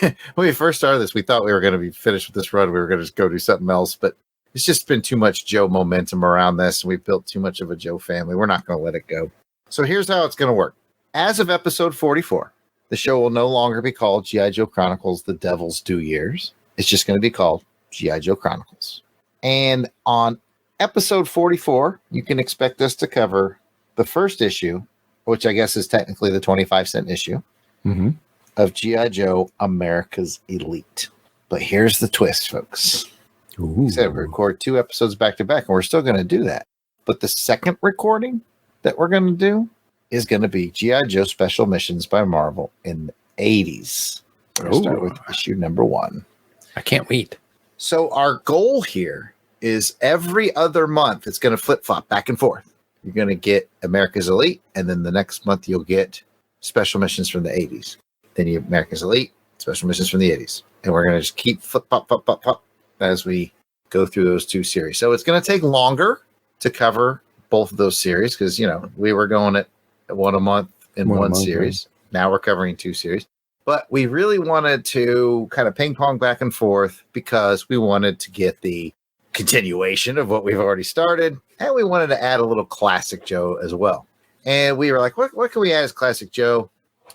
When we first started this, we thought we were going to be finished with this run. We were going to just go do something else. But it's just been too much Joe momentum around this. And we've built too much of a Joe family. We're not going to let it go. So here's how it's going to work. As of episode 44, the show will no longer be called G.I. Joe Chronicles, The Devil's Due Years. It's just going to be called G.I. Joe Chronicles. And on episode 44, you can expect us to cover the first issue, which I guess is technically the 25-cent issue, of G.I. Joe America's Elite. But here's the twist, folks. We said we record 2 episodes back to back, and we're still going to do that. But the second recording that we're going to do is going to be G.I. Joe Special Missions by Marvel in the 80s. We're going to start with issue number 1. I can't wait. So our goal here is every other month, it's going to flip-flop back and forth. You're going to get America's Elite, and then the next month you'll get Special Missions from the 80s. Then you have America's Elite, Special Missions from the 80s. And we're going to just keep flip-flop as we go through those 2 series. So it's going to take longer to cover both of those series because, you know, we were going at 1 a month in one series. Right? Now we're covering 2 series. But we really wanted to kind of ping pong back and forth because we wanted to get the continuation of what we've already started. And we wanted to add a little Classic Joe as well. And we were like, what can we add as Classic Joe?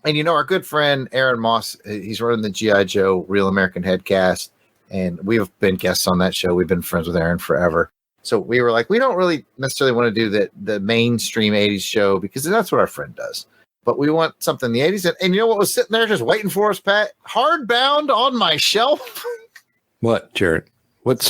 And, you know, our good friend Aaron Moss, he's running the G.I. Joe Real American Headcast. And we've been guests on that show. We've been friends with Aaron forever. So we were like, we don't really necessarily want to do the mainstream 80s show because that's what our friend does. But we want something in the 80s. And you know what was sitting there just waiting for us, Pat? Hardbound on my shelf. What, Jarrod? What?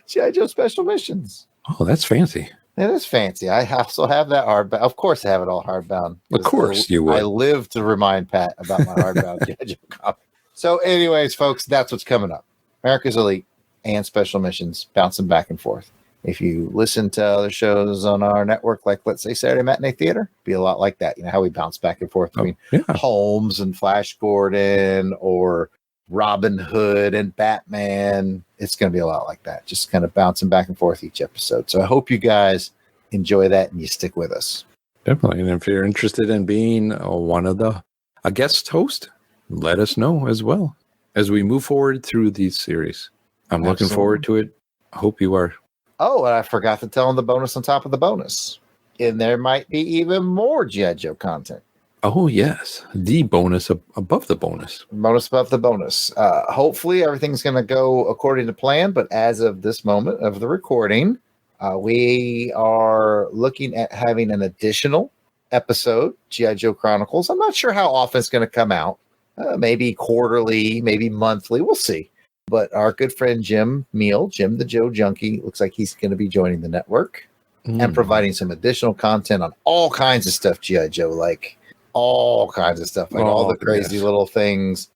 G.I. Joe Special Missions. Oh, that's fancy. It is fancy. I also have that hardbound. Of course, I have it all hardbound. Of course you would. I live to remind Pat about my hardbound G.I. Joe copy. So anyways, folks, that's what's coming up. America's Elite and Special Missions bouncing back and forth. If you listen to other shows on our network, like let's say Saturday Matinee Theater, be a lot like that. You know how we bounce back and forth between Holmes and Flash Gordon or Robin Hood and Batman. It's going to be a lot like that, just kind of bouncing back and forth each episode. So I hope you guys enjoy that and you stick with us. Definitely. And if you're interested in being a guest host, let us know as well as we move forward through these series. I'm looking forward to it. I hope you are. Oh, and I forgot to tell them the bonus on top of the bonus. And there might be even more G.I. Joe content Oh, yes. The bonus above the bonus. Bonus above the bonus. Hopefully everything's going to go according to plan, but as of this moment of the recording, we are looking at having an additional episode, G.I. Joe Chronicles. I'm not sure how often it's going to come out. Maybe quarterly, maybe monthly. We'll see. But our good friend Jim Meal, Jim the Joe Junkie, looks like he's going to be joining the network and providing some additional content on all kinds of stuff, G.I. Joe, like all kinds of stuff, like all the crazy little things.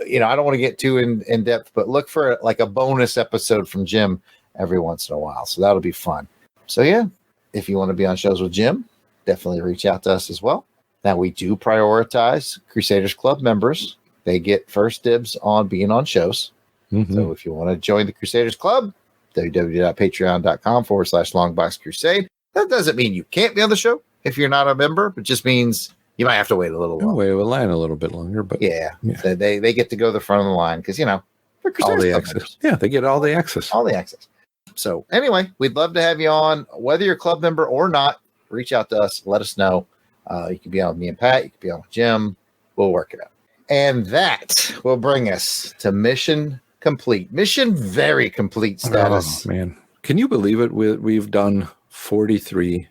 You know, I don't want to get too in depth, but look for like a bonus episode from Jim every once in a while. So that'll be fun. So yeah, if you want to be on shows with Jim, definitely reach out to us as well. Now we do prioritize Crusaders Club members. They get first dibs on being on shows. So if you want to join the Crusaders Club, www.patreon.com/LongBox Crusade. That doesn't mean you can't be on the show if you're not a member. It just means you might have to wait a little longer. Wait a line a little bit longer, but yeah. They get to go to the front of the line because, you know, they're all Crusaders the Club access. members. Yeah, they get all the access. All the access. So anyway, we'd love to have you on. Whether you're a club member or not, reach out to us. Let us know. You can be on with me and Pat. You can be on with Jim. We'll work it out. And that will bring us to mission complete. Mission very complete status. Oh, man. Can you believe it? We've done 43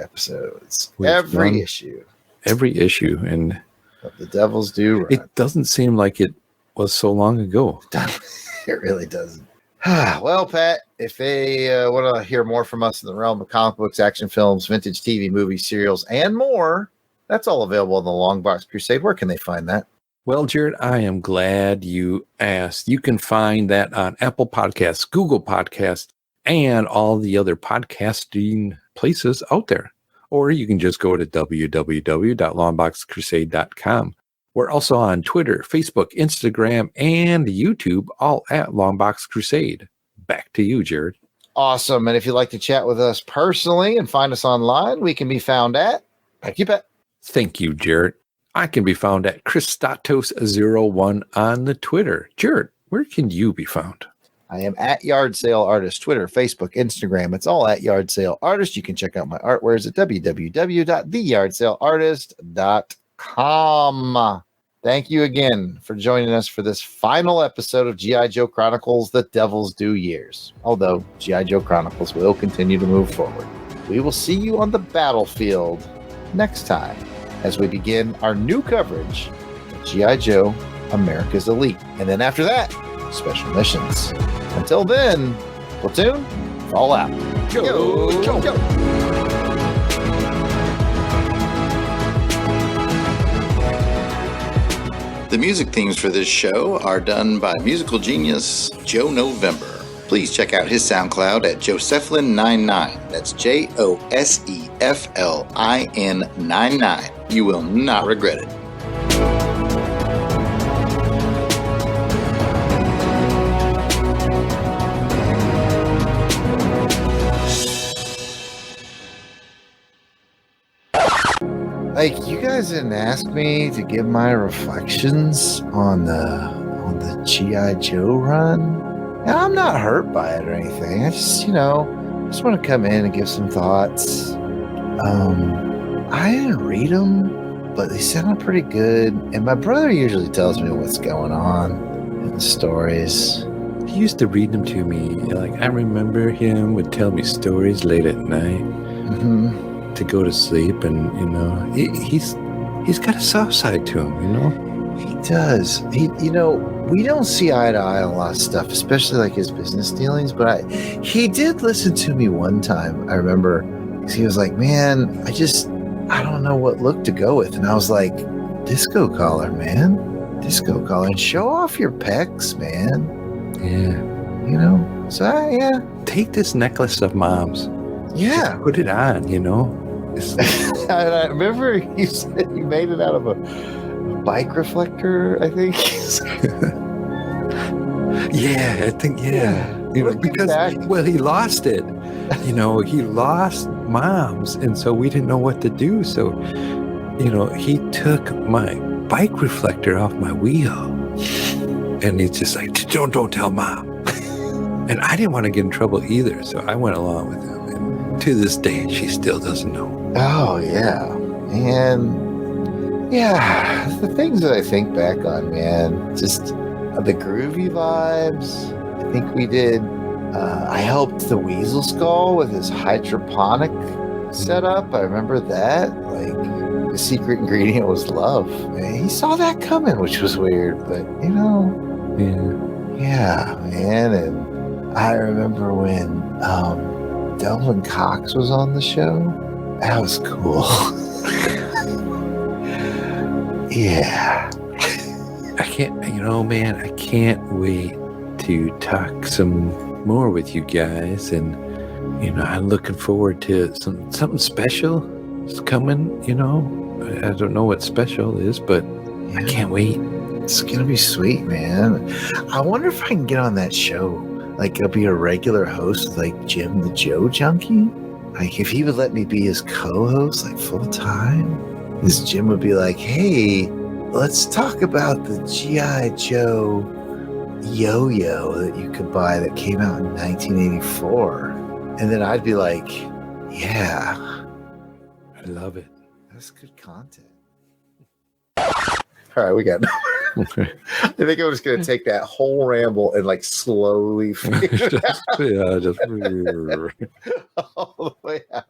episodes. Every issue. And Of the Devil's Due Run. it doesn't seem like it was so long ago. It really doesn't. Well, Pat, if they want to hear more from us in the realm of comic books, action films, vintage TV, movies, serials, and more, that's all available on the Longbox Crusade. Where can they find that? Well, Jarrod, I am glad you asked. You can find that on Apple Podcasts, Google Podcasts, and all the other podcasting places out there. Or you can just go to www.longboxcrusade.com. We're also on Twitter, Facebook, Instagram, and YouTube, all at Longbox Crusade. Back to you, Jarrod. Awesome. And if you'd like to chat with us personally and find us online, we can be found at, thank you, Pat. Thank you, Jarrod. I can be found at Kristatos01 on the Twitter. Jarrod, where can you be found? I am at Yard Sale Artist, Twitter, Facebook, Instagram. It's all at Yard Sale Artist. You can check out my artwares at www.theyardsaleartist.com. Thank you again for joining us for this final episode of G.I. Joe Chronicles, The Devil's Due Years. Although G.I. Joe Chronicles will continue to move forward. We will see you on the battlefield next time as we begin our new coverage of G.I. Joe, America's Elite. And then after that, special missions. Until then, platoon, fall out. Go, go, go. The music themes for this show are done by musical genius Joe November. Please check out his SoundCloud at Josephline99. That's Josephline 99. You will not regret it. Like, you guys didn't ask me to give my reflections on the G.I. Joe run. Now, I'm not hurt by it or anything. I just want to come in and give some thoughts. I didn't read them, but they sounded pretty good. And my brother usually tells me what's going on in the stories. He used to read them to me. Like, I remember him would tell me stories late at night to go to sleep. And, he's got a soft side to him, He does. We don't see eye to eye on a lot of stuff, especially like his business dealings. But he did listen to me one time. I remember he was like, "Man, I don't know what look to go with," and I was like, "Disco collar, man, disco collar, and show off your pecs, man." Yeah, So take this necklace of Mom's. Yeah, put it on. I remember you said you made it out of a bike reflector, I think. Yeah, I think, because, he lost it. He lost Mom's, and so we didn't know what to do. So, he took my bike reflector off my wheel, and he's just like, don't tell Mom. And I didn't want to get in trouble either, so I went along with him. And to this day, she still doesn't know. Oh, yeah. And Yeah, the things that I think back on, man, just the groovy vibes. I think we did. I helped the Weasel Skull with his hydroponic setup. I remember that. Like, the secret ingredient was love. And he saw that coming, which was weird, but yeah, man. And I remember when Delvin Cox was on the show. That was cool. Yeah. I can't, man, I can't wait to talk some more with you guys. And, I'm looking forward to something special is coming, I don't know what special is, but I can't wait. It's going to be sweet, man. I wonder if I can get on that show. Like, I'll be a regular host, like Jim the Joe Junkie. Like, if he would let me be his co-host, like, full time, this Jim would be like, hey, let's talk about the G.I Joe yo-yo that you could buy that came out in 1984. And then I'd be like, yeah. I love it. That's good content. All right, we got I think I'm just going to take that whole ramble and like slowly figure it out Yeah, just all the way out.